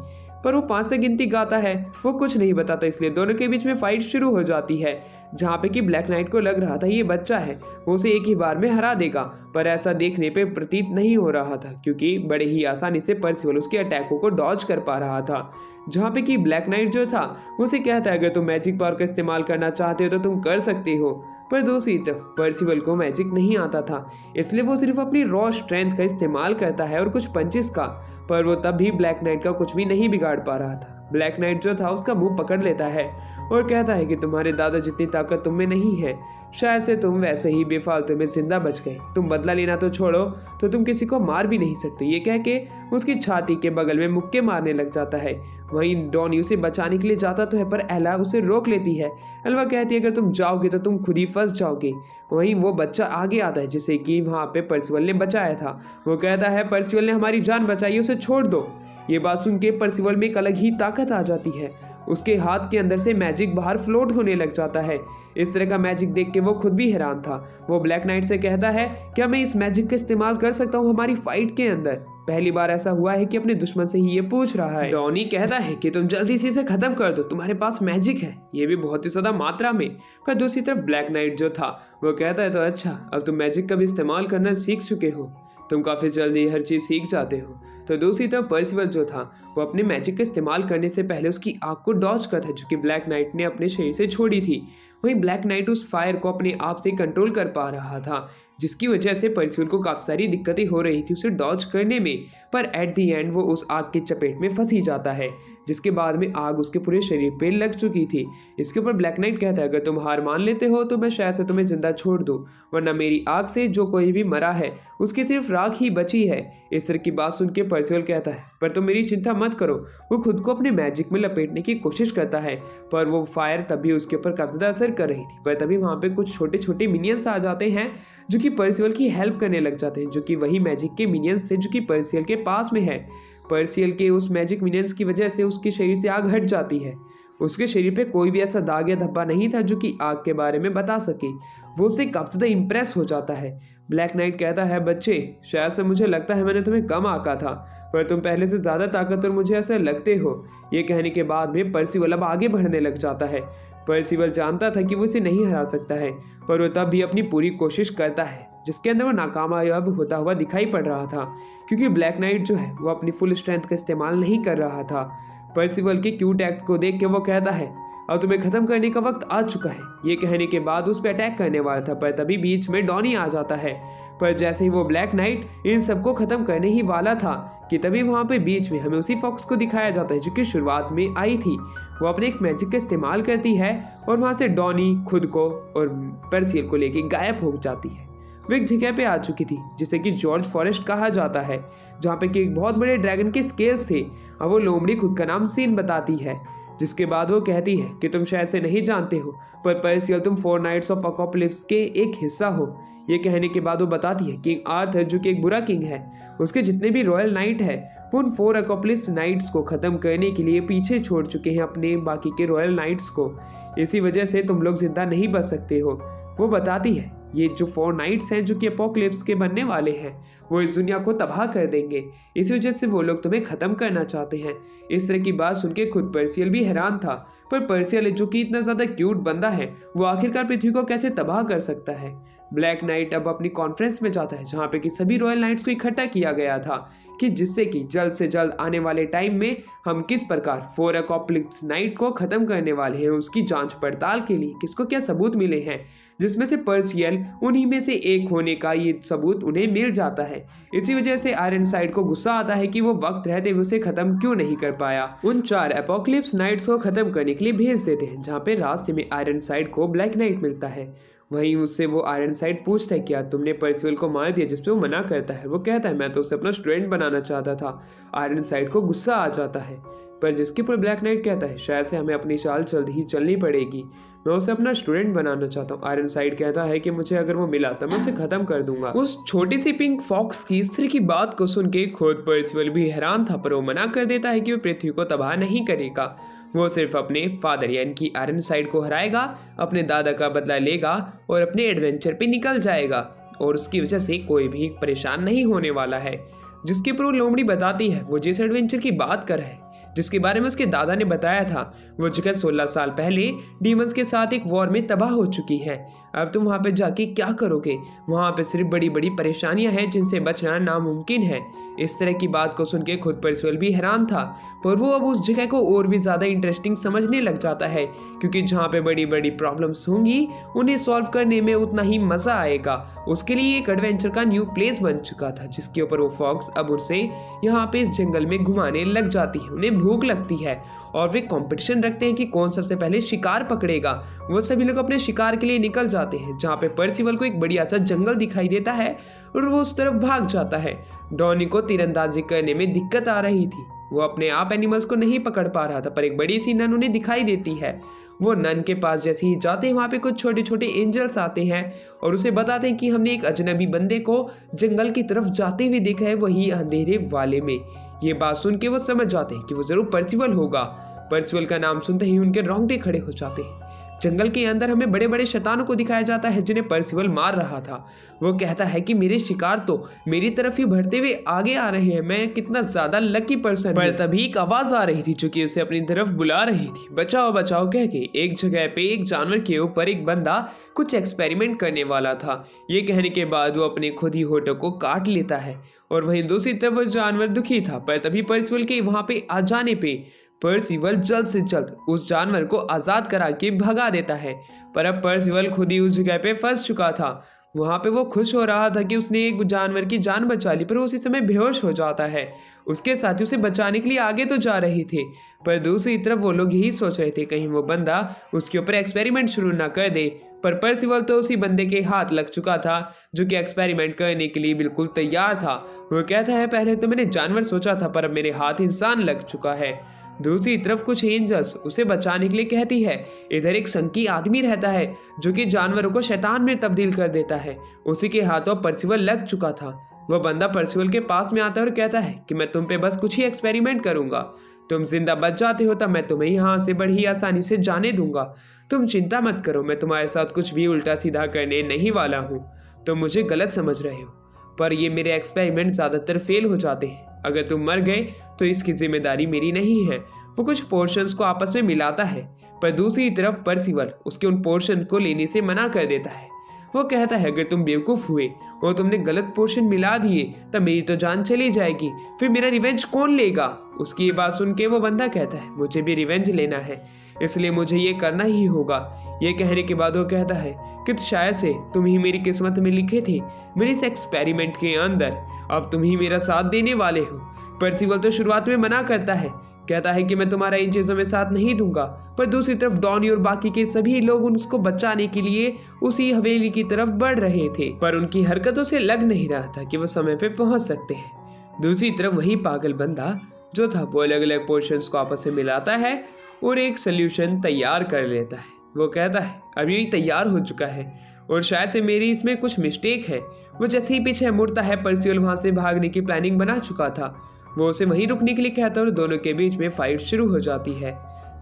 पर वो 5 तक गिनती गाता है, वो कुछ नहीं बताता, इसलिए दोनों के बीच में फाइट शुरू हो जाती है जहाँ पे कि ब्लैक नाइट को लग रहा था ये बच्चा है, वो उसे एक ही बार में हरा देगा। पर ऐसा देखने पे प्रतीत नहीं हो रहा था क्योंकि बड़े ही आसानी से पर्सिवल उसके अटैकों को डॉज कर पा रहा था। जहाँ पे कि ब्लैक नाइट जो था उसे कहता है अगर तुम मैजिक पावर का इस्तेमाल करना चाहते हो तो तुम कर सकते हो। पर दूसरी तरफ पर्सिवल को मैजिक नहीं आता था, इसलिए वो सिर्फ अपनी रॉ स्ट्रेंथ का इस्तेमाल करता है और कुछ पंचेस का। पर वो तब भी ब्लैक नाइट का कुछ भी नहीं बिगाड़ पा रहा था। ब्लैक नाइट जो था उसका मुंह पकड़ लेता है और कहता है कि तुम्हारे दादा जितनी ताकत तुम में नहीं है, शायद से तुम वैसे ही बेफालतू में जिंदा बच गए। तुम बदला लेना तो छोड़ो तो तुम किसी को मार भी नहीं सकते। ये कह के उसकी छाती के बगल में मुक्के मारने लग जाता है। वहीं डॉनी उसे बचाने के लिए जाता तो है पर एला उसे रोक लेती है। एल्वा कहती है अगर तुम जाओगे तो तुम खुद ही फंस जाओगे। वहीं वो बच्चा आगे आता है जिसे कि वहाँ पे पर्सिवल ने बचाया था। वो कहता है पर्सिवल ने हमारी जान बचाई, उसे छोड़ दो। ये बात सुन के पर्सिवल में एक अलग ही ताकत आ जाती है। उसके हाथ के अंदर से मैजिक बाहर फ्लोट होने लग जाता है। इस तरह का मैजिक देख के वो खुद भी हैरान था। वो ब्लैक नाइट से कहता है क्या मैं इस मैजिक का इस्तेमाल कर सकता हूँ हमारी फाइट के अंदर। पहली बार ऐसा हुआ है कि अपने दुश्मन से ही ये पूछ रहा है। डॉनी कहता है कि तुम जल्दी से इसे खत्म कर दो, तुम्हारे पास मैजिक है, ये भी बहुत ही ज्यादा मात्रा में। पर दूसरी तरफ ब्लैक नाइट जो था वो कहता है तो अच्छा, अब तुम मैजिक का भी इस्तेमाल करना सीख चुके हो, तुम काफ़ी जल्दी हर चीज़ सीख जाते हो। तो दूसरी तरफ पर्सिवल जो था वो अपने मैजिक का इस्तेमाल करने से पहले उसकी आग को डॉज करता है जो कि ब्लैक नाइट ने अपने शरीर से छोड़ी थी। वहीं ब्लैक नाइट उस फायर को अपने आप से कंट्रोल कर पा रहा था जिसकी वजह से पर्सिवल को काफ़ी सारी दिक्कतें हो रही थी उसे डॉज करने में। पर एट दी एंड वो उस आग की चपेट में फंस ही जाता है जिसके बाद में आग उसके पूरे शरीर पे लग चुकी थी। इसके ऊपर ब्लैक नाइट कहता है अगर तुम हार मान लेते हो तो मैं शायद से तुम्हें जिंदा छोड़ दूं, वरना मेरी आग से जो कोई भी मरा है उसकी सिर्फ राख ही बची है। इस तरह की बात सुन के पर्सिवल कहता है पर तुम मेरी चिंता मत करो। वो खुद को अपने मैजिक में लपेटने की कोशिश करता है पर वो फायर तभी उसके ऊपर काफी ज्यादा असर कर रही थी। पर तभी वहाँ पे कुछ छोटे छोटे मिनियंस आ जाते हैं जो कि पर्सिवल की हेल्प करने लग जाते हैं, जो कि वही मैजिक के मिनियंस थे जो कि पर्सिवल के पास में है। पर्सिवल के उस मैजिक मिनियंस की वजह से उसके शरीर से आग हट जाती है। उसके शरीर पे कोई भी ऐसा दाग या धब्बा नहीं था जो कि आग के बारे में बता सके। वो उससे काफी ज्यादा इम्प्रेस हो जाता है। ब्लैक नाइट कहता है बच्चे, शायद से मुझे लगता है मैंने तुम्हें कम आंका था, पर तुम पहले से ज्यादा ताकतवर मुझे ऐसा लगते हो। ये कहने के बाद में पर्सिवल अब आगे बढ़ने लग जाता है। पर्सिवल जानता था कि वो इसे नहीं हरा सकता है पर वो तब भी अपनी पूरी कोशिश करता है जिसके अंदर वो नाकामयाब होता हुआ दिखाई पड़ रहा था क्योंकि ब्लैक नाइट जो है वो अपनी फुल स्ट्रेंथ का इस्तेमाल नहीं कर रहा था। पर्सिवल के क्यूट एक्ट को देख के वो कहता है अब तुम्हें खत्म करने का वक्त आ चुका है। ये कहने के बाद उस पर अटैक करने वाला था पर तभी बीच में डॉनी आ जाता है। पर जैसे ही वो ब्लैक नाइट इन सबको खत्म करने ही वाला था कि तभी वहाँ पे बीच में हमें उसी फॉक्स को दिखाया जाता है जो कि शुरुआत में आई थी। वो अपने एक मैजिक का इस्तेमाल करती है और वहाँ से डॉनी खुद को और पर्सिवल को लेके गायब हो जाती है। वो एक जगह पे आ चुकी थी जिसे कि जॉर्ज फॉरेस्ट कहा जाता है जहाँ पे कि एक बहुत बड़े ड्रैगन के स्केल्स थे। अब वो लोमड़ी खुद का नाम सीन बताती है जिसके बाद वो कहती है कि तुम शायद से नहीं जानते हो पर पर्सिवल तुम 4 नाइट्स ऑफ अपोकलिप्स के एक हिस्सा हो। ये कहने के बाद वो बताती है कि आर्थर जो कि एक बुरा किंग है उसके जितने भी रॉयल नाइट है वो उन 4 अपोकलिप्स नाइट्स को ख़त्म करने के लिए पीछे छोड़ चुके हैं अपने बाकी के रॉयल नाइट्स को। इसी वजह से तुम लोग जिंदा नहीं बच सकते हो। वो बताती है ये जो 4 नाइट्स हैं जो कि एपोकलिप्स के बनने वाले हैं, वो इस दुनिया को तबाह कर देंगे। इसी वजह से वो लोग तुम्हें ख़त्म करना चाहते हैं। इस तरह की बात सुन के खुद पर्सियल भी हैरान था, पर पर्सियल जो कि इतना ज़्यादा क्यूट बंदा है, वो आखिरकार पृथ्वी को कैसे तबाह कर सकता है। ब्लैक नाइट अब अपनी कॉन्फ्रेंस में जाता है जहाँ पे कि सभी रॉयल नाइट्स को इकट्ठा किया गया था कि जिससे कि जल्द से जल्द आने वाले टाइम में हम किस प्रकार 4 एपोकलिप्स नाइट को ख़त्म करने वाले हैं, उसकी जांच पड़ताल के लिए किसको क्या सबूत मिले हैं, जिसमें से पर्सियल उन्हीं में से एक होने का ये सबूत उन्हें मिल जाता है। इसी वजह से आयरनसाइड को गुस्सा आता है कि वो वक्त रहते हुए उसे ख़त्म क्यों नहीं कर पाया। उन 4 एपोकलिप्स नाइट्स को ख़त्म करने के लिए भेज देते हैं, जहाँ पे रास्ते में आयरनसाइड को ब्लैक नाइट मिलता है। वहीं उससे वो आयरनसाइड पूछता है क्या तुमने पर्सिवल को मार दिया, जिसपे वो मना करता है। वो कहता है मैं तो उसे अपना स्टूडेंट बनाना चाहता था। आयरनसाइड को गुस्सा आ जाता है, पर जिसके पर ब्लैक नाइट कहता है शायद से हमें अपनी चाल जल्द ही चलनी पड़ेगी, मैं उसे अपना स्टूडेंट बनाना चाहता हूँ। आयरनसाइड कहता है कि मुझे अगर वो मिला तो मैं उसे खत्म कर दूंगा। उस छोटी सी पिंक फॉक्स की इस तरह की बात को सुन के खुद पर्सिवल भी हैरान था, पर वो मना कर देता है कि वो पृथ्वी को तबाह नहीं करेगा। वो सिर्फ अपने फादर यानी कि आयरनसाइड को हराएगा, अपने दादा का बदला लेगा और अपने एडवेंचर पे निकल जाएगा, और उसकी वजह से कोई भी परेशान नहीं होने वाला है। जिसके ऊपर वो लोमड़ी बताती है वो जिस एडवेंचर की बात कर रहा है, जिसके बारे में उसके दादा ने बताया था, वो जगह 16 साल पहले डीमंस के साथ एक वॉर में तबाह हो चुकी है। अब तुम वहाँ पे जाके क्या करोगे? वहाँ पे सिर्फ बड़ी बड़ी परेशानियां हैं जिनसे बचना नामुमकिन है। इस तरह की बात को सुन के खुद पर्सिवल भी हैरान था, पर वो अब उस जगह को और भी ज़्यादा इंटरेस्टिंग समझने लग जाता है, क्योंकि जहाँ पे बड़ी बड़ी प्रॉब्लम्स होंगी उन्हें सॉल्व करने में उतना ही मज़ा आएगा। उसके लिए एक एडवेंचर का न्यू प्लेस बन चुका था, जिसके ऊपर वो फॉक्स अब उसे यहाँ पे इस जंगल में घुमाने लग जाती है। उन्हें भूख लगती है और वे कंपटीशन रखते हैं कि कौन सबसे पहले शिकार पकड़ेगा। वो सभी लोग अपने शिकार के लिए निकल जाते हैं, जहाँ पे पर्सिवल को एक बढ़िया सा जंगल दिखाई देता है और वो उस तरफ भाग जाता है। डॉनी को तीरंदाजी करने में दिक्कत आ रही थी, वो अपने आप एनिमल्स को नहीं पकड़ पा रहा था, पर एक बड़ी सी नन उन्हें दिखाई देती है। वो नन के पास जैसे ही जाते हैं वहाँ पे कुछ छोटे छोटे एंजल्स आते हैं और उसे बताते हैं कि हमने एक अजनबी बंदे को जंगल की तरफ जाते हुए देखा है, वही अंधेरे वाले में। ये बात सुन के वो समझ जाते हैं कि वो जरूर पर्सिवल होगा। पर्सिवल का नाम सुनते ही उनके रोंगटे खड़े हो जाते हैं। जंगल के अंदर हमें बड़े बड़े शैतानों को दिखाया जाता है जिन्हें पर्सिवल मार रहा था। वो कहता है कि मेरे शिकार तो मेरी तरफ ही बढ़ते हुए आगे आ रहे हैं, मैं कितना ज्यादा लकी पर्सन। पर तभी एक आवाज आ रही थी जो कि उसे अपनी तरफ बुला रही थी। बचाओ बचाओ कह के एक जगह पे एक जानवर के ऊपर एक बंदा कुछ एक्सपेरिमेंट करने वाला था। ये कहने के बाद वो अपने खुद ही होठों को काट लेता है, और वहीं दूसरी तरफ वो जानवर दुखी था। पर तभी पर्सिवल के वहां पे आ जाने पे पर्सिवल जल्द से जल्द उस जानवर को आज़ाद करा के भगा देता है। पर अब पर्सिवल खुद ही उस जगह पे फंस चुका था। वहाँ पे वो खुश हो रहा था कि उसने एक जानवर की जान बचा ली, पर वो उसी समय बेहोश हो जाता है। उसके साथी उसे बचाने के लिए आगे तो जा रहे थे, पर दूसरी तरफ वो लोग यही सोच रहे थे कहीं वो बंदा उसके ऊपर एक्सपेरिमेंट शुरू ना कर दे। पर पर्सिवल तो उसी बंदे के हाथ लग चुका था जो कि एक्सपेरिमेंट करने के लिए बिल्कुल तैयार था। वो कहता है पहले तो मैंने जानवर सोचा था, पर अब मेरे हाथ इंसान लग चुका है। दूसरी तरफ कुछ एंजल्स उसे बचाने के लिए कहती है। इधर एक संकी आदमी रहता है जो कि जानवरों को शैतान में तब्दील कर देता है। उसी के हाथों पर्सिवल लग चुका था। वह बंदा पर्सिवल के पास में आता है और कहता है कि मैं तुम पे बस कुछ ही एक्सपेरिमेंट करूंगा, तुम जिंदा बच जाते हो तब मैं तुम्हें यहाँ से बड़ी आसानी से जाने दूंगा। तुम चिंता मत करो, मैं तुम्हारे साथ कुछ भी उल्टा सीधा करने नहीं वाला हूँ। तुम मुझे गलत समझ रहे हो, पर ये मेरे एक्सपेरिमेंट ज़्यादातर फेल हो जाते हैं। अगर तुम मर गए तो इसकी जिम्मेदारी मेरी नहीं है। वो कुछ पोर्शंस को आपस में मिलाता है, पर दूसरी तरफ पर्सिवल उसके उन पोर्शन को लेने से मना कर देता है। वो कहता है अगर तुम बेवकूफ़ हुए और तुमने गलत पोर्शन मिला दिए तब मेरी तो जान चली जाएगी, फिर मेरा रिवेंज कौन लेगा? उसकी ये बात सुन के वो बंदा कहता है मुझे भी रिवेंज लेना है, इसलिए मुझे ये करना ही होगा। ये कहने के बाद वो कहता है कि शायद से तुम ही मेरी किस्मत में लिखे थे मेरे इस एक्सपेरिमेंट के अंदर, अब तुम ही मेरा साथ देने वाले हो। पर्सिवल तो शुरुआत में मना करता है, कहता है कि मैं तुम्हारा इन चीज़ों में साथ नहीं दूंगा, पर दूसरी तरफ डॉनी और बाकी के सभी लोग उसको बचाने के लिए उसी हवेली की तरफ बढ़ रहे थे, पर उनकी हरकतों से लग नहीं रहा था कि वो समय पे पहुंच सकते हैं। दूसरी तरफ वही पागल बंदा जो था वो अलग अलग पोर्शंस को आपस में मिलाता है और एक सोल्यूशन तैयार कर लेता है। वो कहता है अब ये तैयार हो चुका है और शायद से मेरी इसमें कुछ मिस्टेक है। वो जैसे ही पीछे मुड़ता है पर्सिवल वहां से भागने की प्लानिंग बना चुका था। वो उसे वहीं रुकने के लिए कहता है और दोनों के बीच में फाइट शुरू हो जाती है।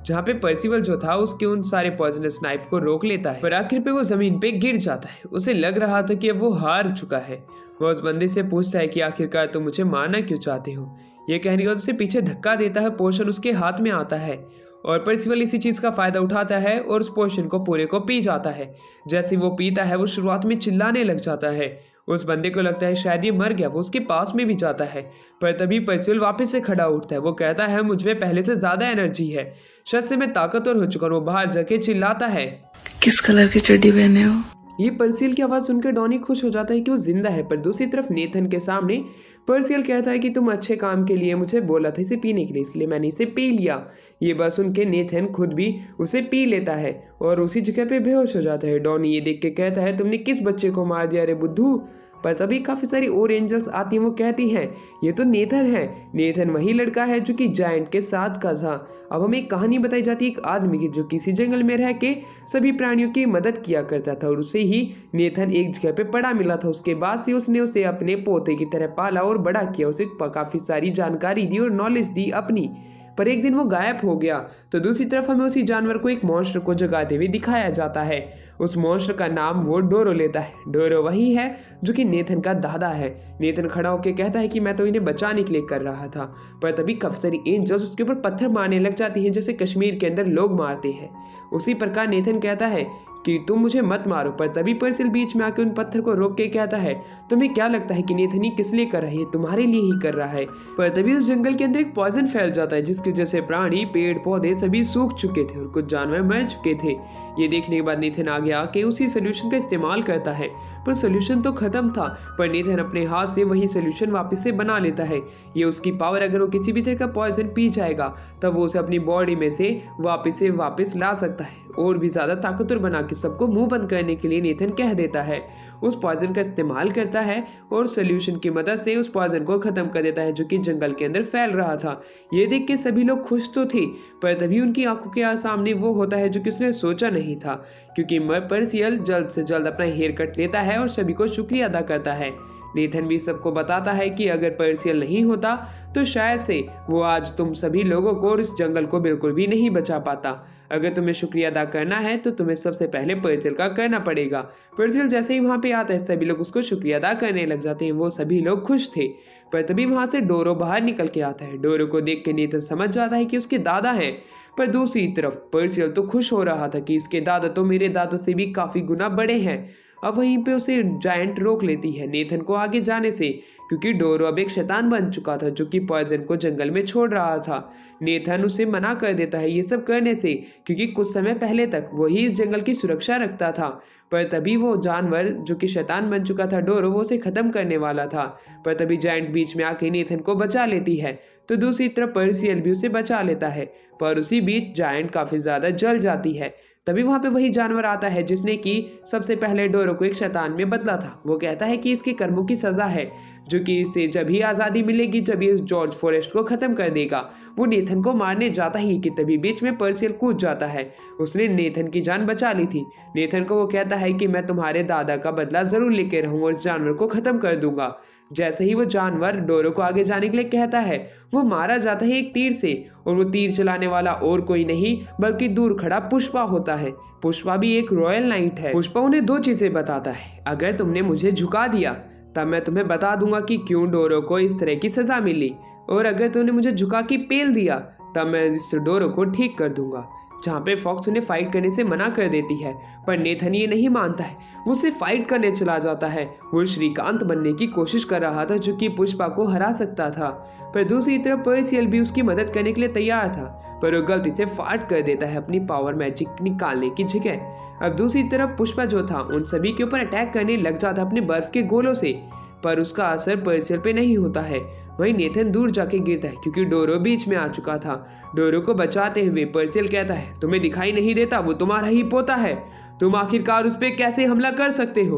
जहाँ पे पर्सिवल जो था उसके उन सारे पॉइजनस नाइफ को रोक लेता है, पर आखिर पे वो जमीन पे गिर जाता है। उसे लग रहा था कि अब वो हार चुका है। वो उस बंदे से पूछता है कि आखिरकार तुम मुझे मारना क्यों चाहते हो। ये कहने के बाद उसे पीछे धक्का देता है, पोशन उसके हाथ में आता है और पर्सिवल इसी चीज़ का फ़ायदा उठाता है और उस पोशन को पूरे को पी जाता है। जैसे वो पीता है वो शुरुआत में चिल्लाने लग जाता है। उस बंदे को लगता है शायद ये मर गया। वो उसके पास में भी जाता है, पर तभी पर्सिवल वापस से खड़ा उठता है। वो कहता है मुझ में पहले से ज़्यादा एनर्जी है, शायद से मैं ताकतवर हो चुका हूँ। वो बाहर जाके चिल्लाता है, किस कलर की चड्डी पहने हो? ये पर्सियल की आवाज़ सुनकर डॉनी खुश हो जाता है कि वो जिंदा है। पर दूसरी तरफ नेथन के सामने पर्सियल कहता है कि तुम अच्छे काम के लिए मुझे बोला था इसे पीने के लिए, इसलिए मैंने इसे पी लिया। ये बात सुन के नेथन खुद भी उसे पी लेता है और उसी जगह पे बेहोश हो जाता है। डॉनी ये देख के कहता है तुमने किस बच्चे को मार दिया रे बुद्धू। पर तभी काफ़ी सारी और एंजल्स आती हैं। वो कहती हैं ये तो नेथन है। नेथन वही लड़का है जो कि जायंट के साथ का था। अब हमें एक कहानी बताई जाती है एक आदमी की जो किसी जंगल में रह के सभी प्राणियों की मदद किया करता था और उसे ही नेथन एक जगह पे पड़ा मिला था। उसके बाद से उसने उसे अपने पोते की तरह पाला और बड़ा किया, उसे काफ़ी सारी जानकारी दी और नॉलेज दी अपनी। पर एक दिन वो गायब हो गया। तो दूसरी तरफ हमें उसी जानवर को एक मॉन्स्टर को जगाते हुए दिखाया जाता है। उस मॉन्स्टर का नाम वो डोरो लेता है। डोरो वही है जो कि नेथन का दादा है। नेथन खड़ा होकर कहता है कि मैं तो इन्हें बचाने के लिए कर रहा था। पर तभी काफी सारी एंजल्स उसके ऊपर पत्थर मारने लग जाती हैं जैसे कश्मीर के अंदर लोग मारते हैं। उसी प्रकार नेथन कहता है कि तुम मुझे मत मारो। पर तभी पर्सिल बीच में आके उन पत्थर को रोक के कहता है तुम्हें क्या लगता है कि नेथन ही किस लिए कर रहा है, ये तुम्हारे लिए ही कर रहा है। पर तभी उस जंगल के अंदर एक पॉइजन फैल जाता है जिसकी वजह से प्राणी पेड़ पौधे सभी सूख चुके थे और कुछ जानवर मर चुके थे। ये देखने के बाद नेथन आगे आके उसी सोल्यूशन का इस्तेमाल करता है, पर सोल्यूशन तो खत्म था। पर नेथन अपने हाथ से वही सोल्यूशन वापस से बना लेता है। ये उसकी पावर, अगर वो किसी भी तरह का पॉइजन पी जाएगा तब वो उसे अपनी बॉडी में से वापस ला सकता है और भी ज़्यादा ताकतवर बना के सबको मुंह बंद करने के लिए नेथन कह देता है। उस पॉइजन का इस्तेमाल करता है और सोल्यूशन की मदद से उस पॉइजन को ख़त्म कर देता है जो कि जंगल के अंदर फैल रहा था। ये देख के सभी लोग खुश तो थे, पर तभी उनकी आंखों के सामने वो होता है जो कि उसने सोचा नहीं था, क्योंकि पर्सियल जल्द से जल्द अपना हेयर कट लेता है और सभी को शुक्रिया अदा करता है। नेथन भी सबको बताता है कि अगर पर्सियल नहीं होता तो शायद से वो आज तुम सभी लोगों को और इस जंगल को बिल्कुल भी नहीं बचा पाता। अगर तुम्हें शुक्रिया अदा करना है तो तुम्हें सबसे पहले पर्सियल का करना पड़ेगा। पर्सियल जैसे ही वहाँ पे आता है सभी लोग उसको शुक्रिया अदा करने लग जाते हैं। वो सभी लोग खुश थे, पर तभी वहाँ से डोरो बाहर निकल के आता है। डोरो को देख के नेथन समझ जाता है कि उसके दादा हैं। पर दूसरी तरफ पर्सियल तो खुश हो रहा था कि इसके दादा तो मेरे दादा से भी काफ़ी गुना बड़े हैं। अब वहीं पे उसे जायंट रोक लेती है नेथन को आगे जाने से, क्योंकि डोरो अब एक शैतान बन चुका था जो कि पॉइजन को जंगल में छोड़ रहा था। नेथन उसे मना कर देता है ये सब करने से, क्योंकि कुछ समय पहले तक वही इस जंगल की सुरक्षा रखता था। पर तभी वो जानवर जो कि शैतान बन चुका था डोरो, वो उसे ख़त्म करने वाला था। पर तभी जायंट बीच में आके नेथन को बचा लेती है। तो दूसरी तरफ पर्सियल भी उसे बचा लेता है, पर उसी बीच जायंट काफ़ी ज़्यादा जल जाती है। तभी वहाँ पे वही जानवर आता है जिसने कि सबसे पहले डोरो को एक शैतान में बदला था। वो कहता है कि इसके कर्मों की सज़ा है, जो कि इसे जब ही आज़ादी मिलेगी जब ये जॉर्ज फॉरेस्ट को ख़त्म कर देगा। वो नेथन को मारने जाता ही कि तभी बीच में पर्सियल कूद जाता है। उसने नेथन की जान बचा ली थी। नेथन को वो कहता है कि मैं तुम्हारे दादा का बदला ज़रूर लेके रहूँगा और इस जानवर को ख़त्म कर दूंगा। जैसे ही वो जानवर डोरो को आगे जाने के लिए कहता है वो मारा जाता है एक तीर से, और वो तीर चलाने वाला और कोई नहीं बल्कि दूर खड़ा पुष्पा होता है। पुष्पा भी एक रॉयल नाइट है। पुष्पा उन्हें दो चीज़ें बताता है, अगर तुमने मुझे झुका दिया तब मैं तुम्हें बता दूंगा कि क्यों डोरो को इस तरह की सज़ा मिली, और अगर तुमने मुझे झुका के पेल दिया तब मैं इस डोरो को ठीक कर दूंगा। जहाँ पे फॉक्स उन्हें फाइट करने से मना कर देती है, पर नेथन ये नहीं मानता है। वो उसे फाइट करने चला जाता है। वो श्रीकांत बनने की कोशिश कर रहा था जो कि पुष्पा को हरा सकता था। पर दूसरी तरफ पर्सियल भी उसकी मदद करने के लिए तैयार था, पर वो गलती से फाट कर देता है अपनी पावर मैजिक निकालने की जगह। अब दूसरी तरफ पुष्पा जो था उन सभी के ऊपर अटैक करने लग जाता अपने बर्फ के गोलों से, पर उसका असर पर्सियल पे नहीं होता है। वहीं नेथन दूर जाके गिरता है क्योंकि डोरो बीच में आ चुका था। डोरो को बचाते हुए पर्सियल कहता है तुम्हें दिखाई नहीं देता वो तुम्हारा ही पोता है, तुम आखिरकार उस पर कैसे हमला कर सकते हो।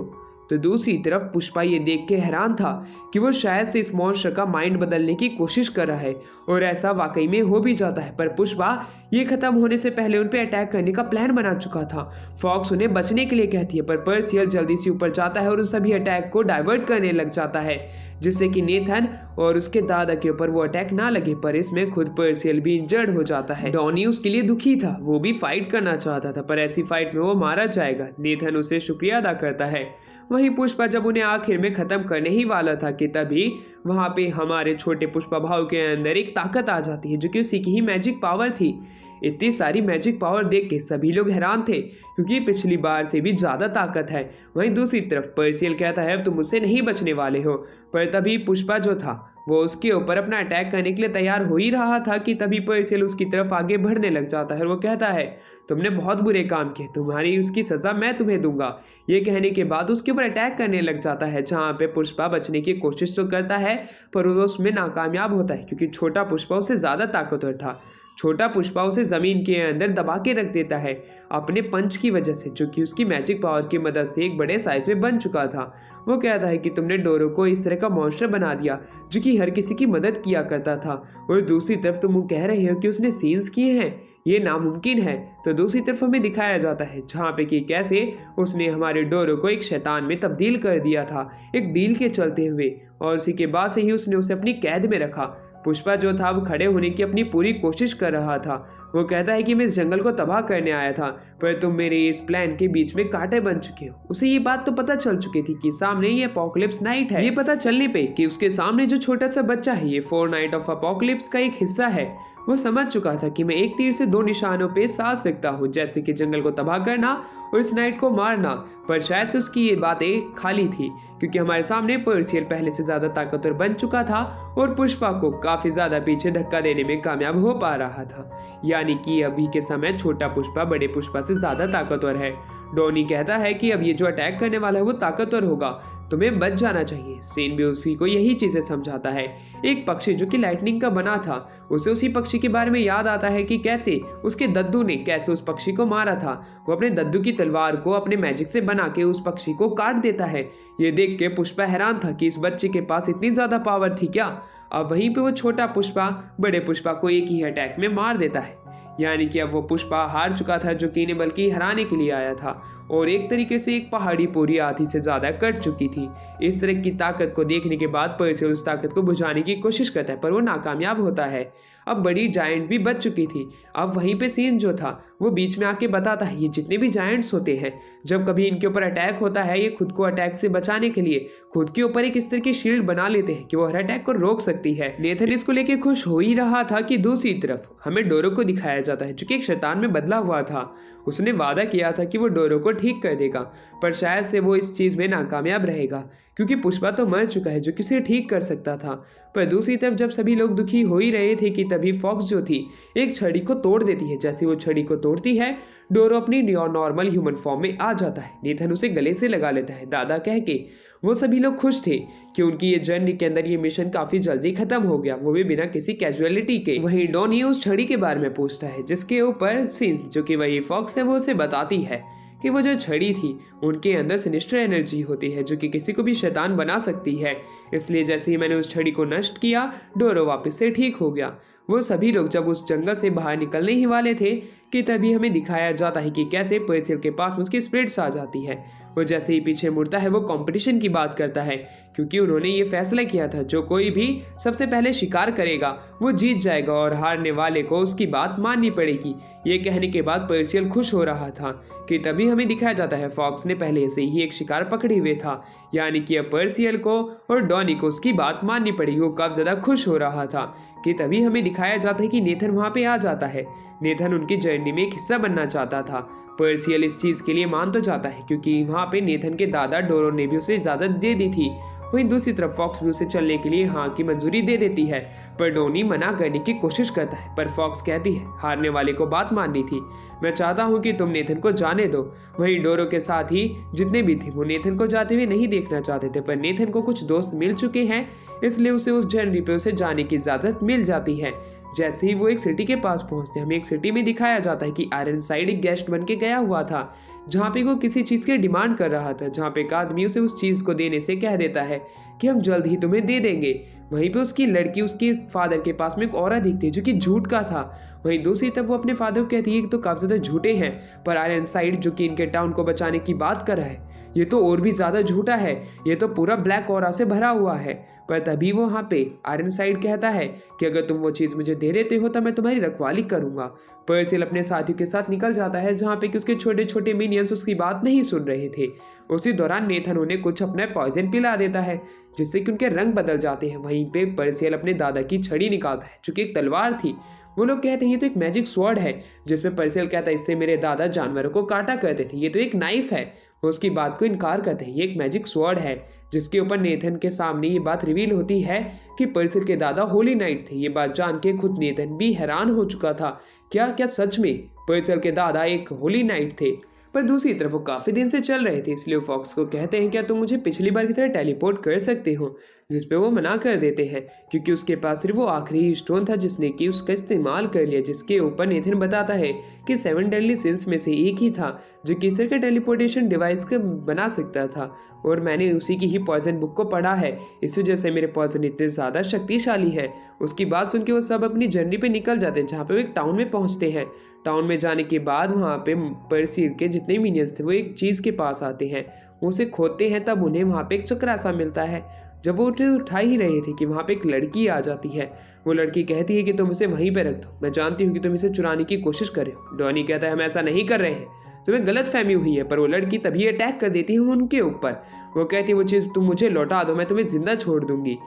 तो दूसरी तरफ पुष्पा ये देख के हैरान था कि वो शायद से इस मॉन्स्टर का माइंड बदलने की कोशिश कर रहा है और ऐसा वाकई में हो भी जाता है। पर पुष्पा ये खत्म होने से पहले उन पे अटैक करने का प्लान बना चुका था। फॉक्स उन्हें बचने के लिए कहती है पर पर्सियल जल्दी से ऊपर जाता है और उन सभी अटैक को डाइवर्ट करने लग जाता है, जिससे कि नेथन और उसके दादा के ऊपर वो अटैक ना लगे। पर इसमें खुद पर्सियल भी इंजर्ड हो जाता है। डॉनी उसके लिए दुखी था, वो भी फाइट करना चाहता था पर ऐसी फाइट में वो मारा जाएगा। नेथन उसे शुक्रिया अदा करता है। वहीं पुष्पा जब उन्हें आखिर में खत्म करने ही वाला था कि तभी वहां पे हमारे छोटे पुष्पा भाव के अंदर एक ताकत आ जाती है जो कि उसी की ही मैजिक पावर थी। इतनी सारी मैजिक पावर देख के सभी लोग हैरान थे क्योंकि पिछली बार से भी ज़्यादा ताकत है। वहीं दूसरी तरफ पर्सियल कहता है अब तुम मुझसे नहीं बचने वाले हो। पर तभी पुष्पा जो था वो उसके ऊपर अपना अटैक करने के लिए तैयार हो ही रहा था कि तभी पर्सियल उसकी तरफ आगे बढ़ने लग जाता है और वो कहता है तुमने बहुत बुरे काम किए, तुम्हारी उसकी सज़ा मैं तुम्हें दूंगा। ये कहने के बाद उसके ऊपर अटैक करने लग जाता है, जहाँ पे पुष्पा बचने की कोशिश तो करता है पर वो उसमें नाकामयाब होता है क्योंकि छोटा पुष्पा उससे ज़्यादा ताकतवर था। छोटा पुष्पा उसे ज़मीन के अंदर दबा के रख देता है अपने पंच की वजह से, जो कि उसकी मैजिक पावर की मदद से एक बड़े साइज में बन चुका था। वो कहता है कि तुमने डोरो को इस तरह का मॉन्स्टर बना दिया जो कि हर किसी की मदद किया करता था और दूसरी तरफ तुम कह रहे हो कि उसने सीन्स किए हैं, ये नामुमकिन है। तो दूसरी तरफ हमें दिखाया जाता है जहाँ पे कि कैसे उसने हमारे डोरो को एक शैतान में तब्दील कर दिया था एक डील के चलते हुए, और उसी के बाद से ही उसने उसे अपनी कैद में रखा। पुष्पा जो था वो खड़े होने की अपनी पूरी कोशिश कर रहा था। वो कहता है कि मैं इस जंगल को तबाह करने आया था पर तुम मेरे इस प्लान के बीच में कांटे बन चुके हो। उसे ये बात तो पता चल चुकी थी कि सामने ये अपोकलिप्स नाइट है। ये पता चलने पे कि उसके सामने जो छोटा सा बच्चा है ये 4 नाइट ऑफ अपोकलिप्स का एक हिस्सा है। वो समझ चुका था कि मैं एक तीर से 2 निशानों पे साध सकता हूँ, जैसे कि जंगल को तबाह करना और इस नाइट को मारना। पर शायद से उसकी ये बातें खाली थी क्योंकि हमारे सामने पर्सियल पहले से ज़्यादा ताकतवर बन चुका था और पुष्पा को काफ़ी ज़्यादा पीछे धक्का देने में कामयाब हो पा रहा था। यानी कि अभी के समय छोटा पुष्पा बड़े पुष्पा से ज़्यादा ताकतवर है। डॉनी कहता है कि अब ये जो अटैक करने वाला है वो ताकतवर होगा, तुम्हें बच जाना चाहिए। सेन भी उसी को यही चीज़ें समझाता है। एक पक्षी जो कि लाइटनिंग का बना था उसे उसी पक्षी के बारे में याद आता है कि कैसे उसके दद्दू ने कैसे उस पक्षी को मारा था। वो अपने दद्दू की तलवार को अपने मैजिक से बना के उस पक्षी को काट देता है। ये देख के पुष्पा हैरान था कि इस बच्चे के पास इतनी ज़्यादा पावर थी क्या। अब वहीं पे वो छोटा पुष्पा बड़े पुष्पा को एक ही अटैक में मार देता है। यानी कि अब वो पुष्पा हार चुका था जो कि इन्हें बल्कि हराने के लिए आया था और एक तरीके से एक पहाड़ी पूरी आधी से ज़्यादा कट चुकी थी। इस तरह की ताकत को देखने के बाद पर्सियल उस ताकत को बुझाने की कोशिश करता है पर वो नाकामयाब होता है। अब बड़ी जायंट भी बच चुकी थी। अब वहीं पे सीन जो था वो बीच में आके बताता है ये जितने भी जायंट्स होते हैं जब कभी इनके ऊपर अटैक होता है ये खुद को अटैक से बचाने के लिए खुद के ऊपर एक इस तरह की शील्ड बना लेते हैं कि वो हर अटैक को रोक सकती है। नेथन इसको लेके खुश हो ही रहा था कि दूसरी तरफ हमें डोरो को दिखाया जाता है जो कि एक शैतान में बदला हुआ था। उसने वादा किया था कि वो डोरो को ठीक कर देगा पर शायद से वो इस चीज़ में नाकामयाब रहेगा क्योंकि पुष्पा तो मर चुका है जो कि उसे ठीक कर सकता था। पर दूसरी तरफ जब सभी लोग दुखी हो ही रहे थे कि तभी फॉक्स जो थी एक छड़ी को तोड़ देती है। जैसे वो छड़ी को तोड़ती है डोरो अपनी नॉर्मल ह्यूमन फॉर्म में आ जाता है। नेथन उसे गले से लगा लेता है दादा कह के। वो सभी लोग खुश थे कि उनकी ये जर्नी के अंदर ये मिशन काफ़ी जल्दी खत्म हो गया, वो भी बिना किसी कैजुअलिटी के। वहीं डॉनी उस छड़ी के बारे में पूछता है जिसके ऊपर सिंस जो कि वही फॉक्स है वो उसे बताती है कि वो जो छड़ी थी उनके अंदर सिनिस्टर एनर्जी होती है जो कि किसी को भी शैतान बना सकती है। इसलिए जैसे ही मैंने उस छड़ी को नष्ट किया डोरो वापस से ठीक हो गया। वो सभी लोग जब उस जंगल से बाहर निकलने ही वाले थे कि तभी हमें दिखाया जाता है कि कैसे पर्सियल के पास उसकी स्पिरिट्स आ जाती है। वो जैसे ही पीछे मुड़ता है वो कंपटीशन की बात करता है क्योंकि उन्होंने ये फैसला किया था जो कोई भी सबसे पहले शिकार करेगा वो जीत जाएगा और हारने वाले को उसकी बात माननी पड़ेगी। ये कहने के बाद पर्सियल खुश हो रहा था कि तभी हमें दिखाया जाता है फॉक्स ने पहले से ही एक शिकार पकड़े हुए था। यानी कि अब पर्सियल को और डॉनी को उसकी बात माननी पड़ेगी। वो काफ़ी ज़्यादा खुश हो रहा था कि तभी हमें दिखाया जाता है कि नेथन वहाँ पे आ जाता है। नेथन उनकी जर्नी में एक हिस्सा बनना चाहता था। पर्सियल इस चीज़ के लिए मान तो जाता है क्योंकि वहाँ पे नेथन के दादा डोरो ने भी उसे इजाज़त दे दी थी। वहीं दूसरी तरफ फॉक्स भी उसे चलने के लिए हाँ की मंजूरी दे देती है पर डोनी मना करने की कोशिश करता है। पर फॉक्स कहती है हारने वाले को बात माननी थी, मैं चाहता हूँ कि तुम नेथन को जाने दो। वहीं डोरो के साथ ही जितने भी थे वो नेथन को जाते हुए नहीं देखना चाहते थे पर नेथन को कुछ दोस्त मिल चुके हैं इसलिए उसे उस जर्नी पे उसे जाने की इजाज़त मिल जाती है। जैसे ही वो एक सिटी के पास पहुंचते हैं, हमें एक सिटी में दिखाया जाता है कि आयरनसाइड एक गेस्ट बन के गया हुआ था, जहाँ पे वो किसी चीज़ की डिमांड कर रहा था, जहाँ पे एक आदमी उसे उस चीज़ को देने से कह देता है कि हम जल्द ही तुम्हें दे देंगे। वहीं पे उसकी लड़की उसके फादर के पास में एक औरत दिखती है जो कि झूठ का था। वहीं दूसरी तरफ वो अपने फादर को कहती है कि तो काफ़ी ज़्यादा झूठे हैं, पर आयरनसाइड जो कि इनके टाउन को बचाने की बात कर रहा है, ये तो और भी ज़्यादा झूठा है, ये तो पूरा ब्लैक ऑरा से भरा हुआ है। पर तभी वो वहाँ पे आयरनसाइड कहता है कि अगर तुम वो चीज़ मुझे दे देते हो तो मैं तुम्हारी रखवाली करूँगा। पर्सिल अपने साथियों के साथ निकल जाता है, जहाँ पे कि उसके छोटे छोटे मिनियंस उसकी बात नहीं सुन रहे थे। उसी दौरान नेथन उन्हें कुछ अपना पॉइजन पिला देता है, जिससे कि उनके रंग बदल जाते हैं। वहीं पे पर्सिल अपने दादा की छड़ी निकालता है, जो कि एक तलवार थी। वो लोग कहते हैं ये तो एक मैजिक स्वॉर्ड है, जिसमें पर्सिल कहता है इससे मेरे दादा जानवरों को काटा करते थे, ये तो एक नाइफ है। वो उसकी बात को इनकार करते हैं, ये एक मैजिक स्वॉर्ड है। जिसके ऊपर नेथन के सामने ये बात रिवील होती है कि पर्सिल के दादा होली नाइट थे। ये बात जान के खुद नेथन भी हैरान हो चुका था, क्या क्या सच में पर्सिल के दादा एक होली नाइट थे। पर दूसरी तरफ वो काफ़ी दिन से चल रहे थे, इसलिए फॉक्स को कहते हैं क्या तुम मुझे पिछली बार की तरह टेलीपोर्ट कर सकते हो, जिस पे वो मना कर देते हैं क्योंकि उसके पास सिर्फ वो आखिरी स्टोन था जिसने कि उसका इस्तेमाल कर लिया। जिसके ऊपर नेथन बताता है कि 7 डेडली सिंस में से एक ही था जो कि इस तरह का टेलीपोर्टेशन डिवाइस का बना सकता था, और मैंने उसी की ही पॉइजन बुक को पढ़ा है, इस वजह से मेरे पॉइजन इतने ज़्यादा शक्तिशाली हैं। उसकी बात सुन के वो सब अपनी जर्नी पे निकल जाते हैं, जहाँ पे वो एक टाउन में पहुँचते हैं। टाउन में जाने के बाद वहाँ पे पर्सिल के जितने मिनियंस थे वो एक चीज़ के पास आते हैं, वो उसे खोदते हैं, तब उन्हें वहाँ पे एक चक्रा सा मिलता है। जब वो उन्हें उठा ही रहे थे कि वहाँ पे एक लड़की आ जाती है। वो लड़की कहती है कि तुम उसे वहीं पे रख दो, मैं जानती हूँ कि तुम इसे चुराने की कोशिश कर रहे हो। डॉनी कहता है हम ऐसा नहीं कर रहे हैं, तुम्हें गलत फहमी हुई है। पर वो लड़की तभी अटैक कर देती है उनके ऊपर। वो कहती है वो चीज़ तुम मुझे लौटा दो, मैं तुम्हें जिंदा छोड़ दूंगी।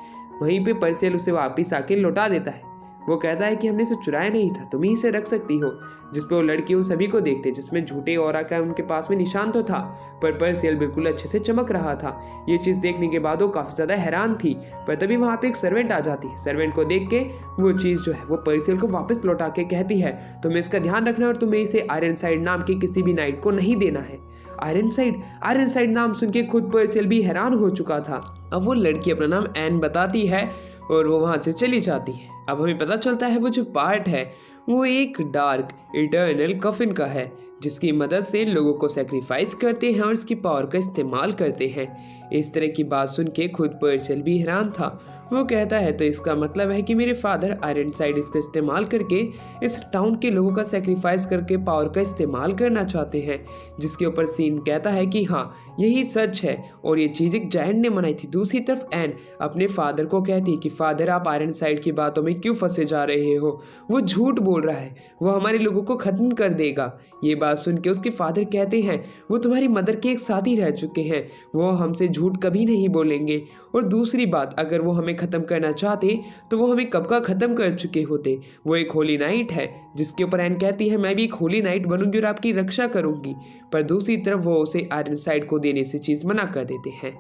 वहीं पे पर्सिल उसे वापस आके लौटा देता है। वो कहता है कि हमने इसे चुराया नहीं था, तुम ही इसे रख सकती हो। जिस पे वो लड़की उन सभी को देखते, जिसमें झूठे ऑरा का उनके पास में निशान तो था, पर पर्सिल बिल्कुल अच्छे से चमक रहा था। ये चीज़ देखने के बाद वो काफ़ी ज़्यादा हैरान थी। पर तभी वहाँ पे एक सर्वेंट आ जाती है। सर्वेंट को देख के वो चीज़ जो है वो पर्सिल को वापस लौटा के कहती है तुम्हें इसका ध्यान रखना और तुम्हें इसे आयरनसाइड नाम के किसी भी नाइट को नहीं देना है। आयरनसाइड नाम सुन के खुद पर्सिल भी हैरान हो चुका था। अब वो लड़की अपना नाम एन बताती है और वो वहाँ से चली जाती है। अब हमें पता चलता है वो जो पार्ट है वो एक डार्क इटर्नल कफिन का है, जिसकी मदद से लोगों को सेक्रीफाइस करते हैं और इसकी पावर का इस्तेमाल करते हैं। इस तरह की बात सुन के खुद पर्सिल भी हैरान था। वो कहता है तो इसका मतलब है कि मेरे फादर आयरनसाइड इसका इस्तेमाल करके इस टाउन के लोगों का सेक्रीफाइस करके पावर का इस्तेमाल करना चाहते हैं। जिसके ऊपर सीन कहता है कि हाँ यही सच है और ये चीज़ एक जायंट ने बनाई थी। दूसरी तरफ एन अपने फादर को कहती है कि फादर आप आयरनसाइड की बातों में क्यों फंसे जा रहे हो, वो झूठ बोल रहा है, वो हमारे लोगों को ख़त्म कर देगा। ये बात सुन के उसके फादर कहते हैं वो तुम्हारी मदर के एक साथी रह चुके हैं, वो हमसे झूठ कभी नहीं बोलेंगे। और दूसरी बात अगर वो हमें ख़त्म करना चाहते तो वो हमें कब का ख़त्म कर चुके होते। वो एक होली नाइट है। जिसके ऊपर एन कहती है मैं भी एक होली नाइट बनूंगी और आपकी रक्षा करूंगी। पर दूसरी तरफ वो उसे आयरनसाइड को देने से चीज़ मना कर देते हैं।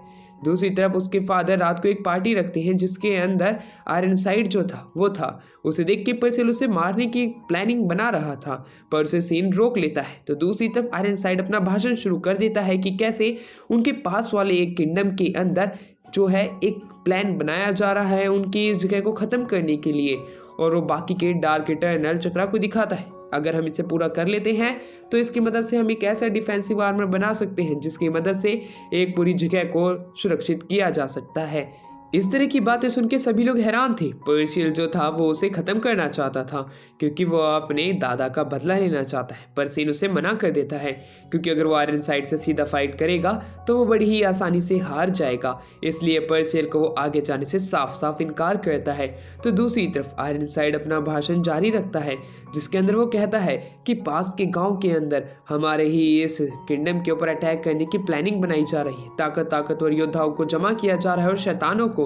दूसरी तरफ उसके फादर रात को एक पार्टी रखते हैं जिसके अंदर आयरनसाइड जो था वो था। उसे देख के पर्सिल उसे मारने की प्लानिंग बना रहा था, पर उसे सीन रोक लेता है। तो दूसरी तरफ आयरनसाइड अपना भाषण शुरू कर देता है कि कैसे उनके पास वाले एक किंगडम के अंदर जो है एक प्लान बनाया जा रहा है उनकी इस जगह को ख़त्म करने के लिए, और वो बाकी के डार्क इटर्नल चक्रा को दिखाता है। अगर हम इसे पूरा कर लेते हैं तो इसकी मदद से हम एक ऐसा डिफेंसिव आर्मर बना सकते हैं जिसकी मदद से एक पूरी जगह को सुरक्षित किया जा सकता है। इस तरह की बातें सुन के सभी लोग हैरान थे। पर्सिल जो था वो उसे ख़त्म करना चाहता था क्योंकि वो अपने दादा का बदला लेना चाहता है। पर्सिल उसे मना कर देता है क्योंकि अगर वो आयरनसाइड से सीधा फाइट करेगा तो वो बड़ी ही आसानी से हार जाएगा। इसलिए पर्सिल को वो आगे जाने से साफ साफ इनकार करता है। तो दूसरी तरफ आयरनसाइड अपना भाषण जारी रखता है जिसके अंदर वो कहता है कि पास के गाँव के अंदर हमारे ही इस किंगडम के ऊपर अटैक करने की प्लानिंग बनाई जा रही है। ताकतवर योद्धाओं को जमा किया जा रहा है और शैतानों को।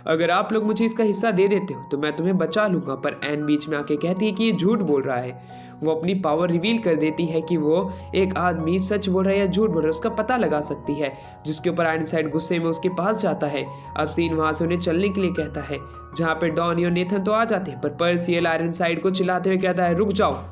अगर आप लोग मुझे इसका हिस्सा दे देते हो तो मैं तुम्हें बचा लूंगा। पर एन बीच में आके कहती है कि ये झूठ बोल रहा है। वो अपनी पावर रिवील कर देती है कि वो एक आदमी सच बोल रहा है या झूठ बोल रहा है उसका पता लगा सकती है। जिसके ऊपर आयरनसाइड गुस्से में उसके पास जाता है। अब सीन वहां से उन्हें चलने के लिए कहता है, जहाँ पे डॉनी और नेथन तो आ जाते हैं, पर पर्सिल आयरनसाइड को चिल्लाते हुए कहता है रुक जाओ।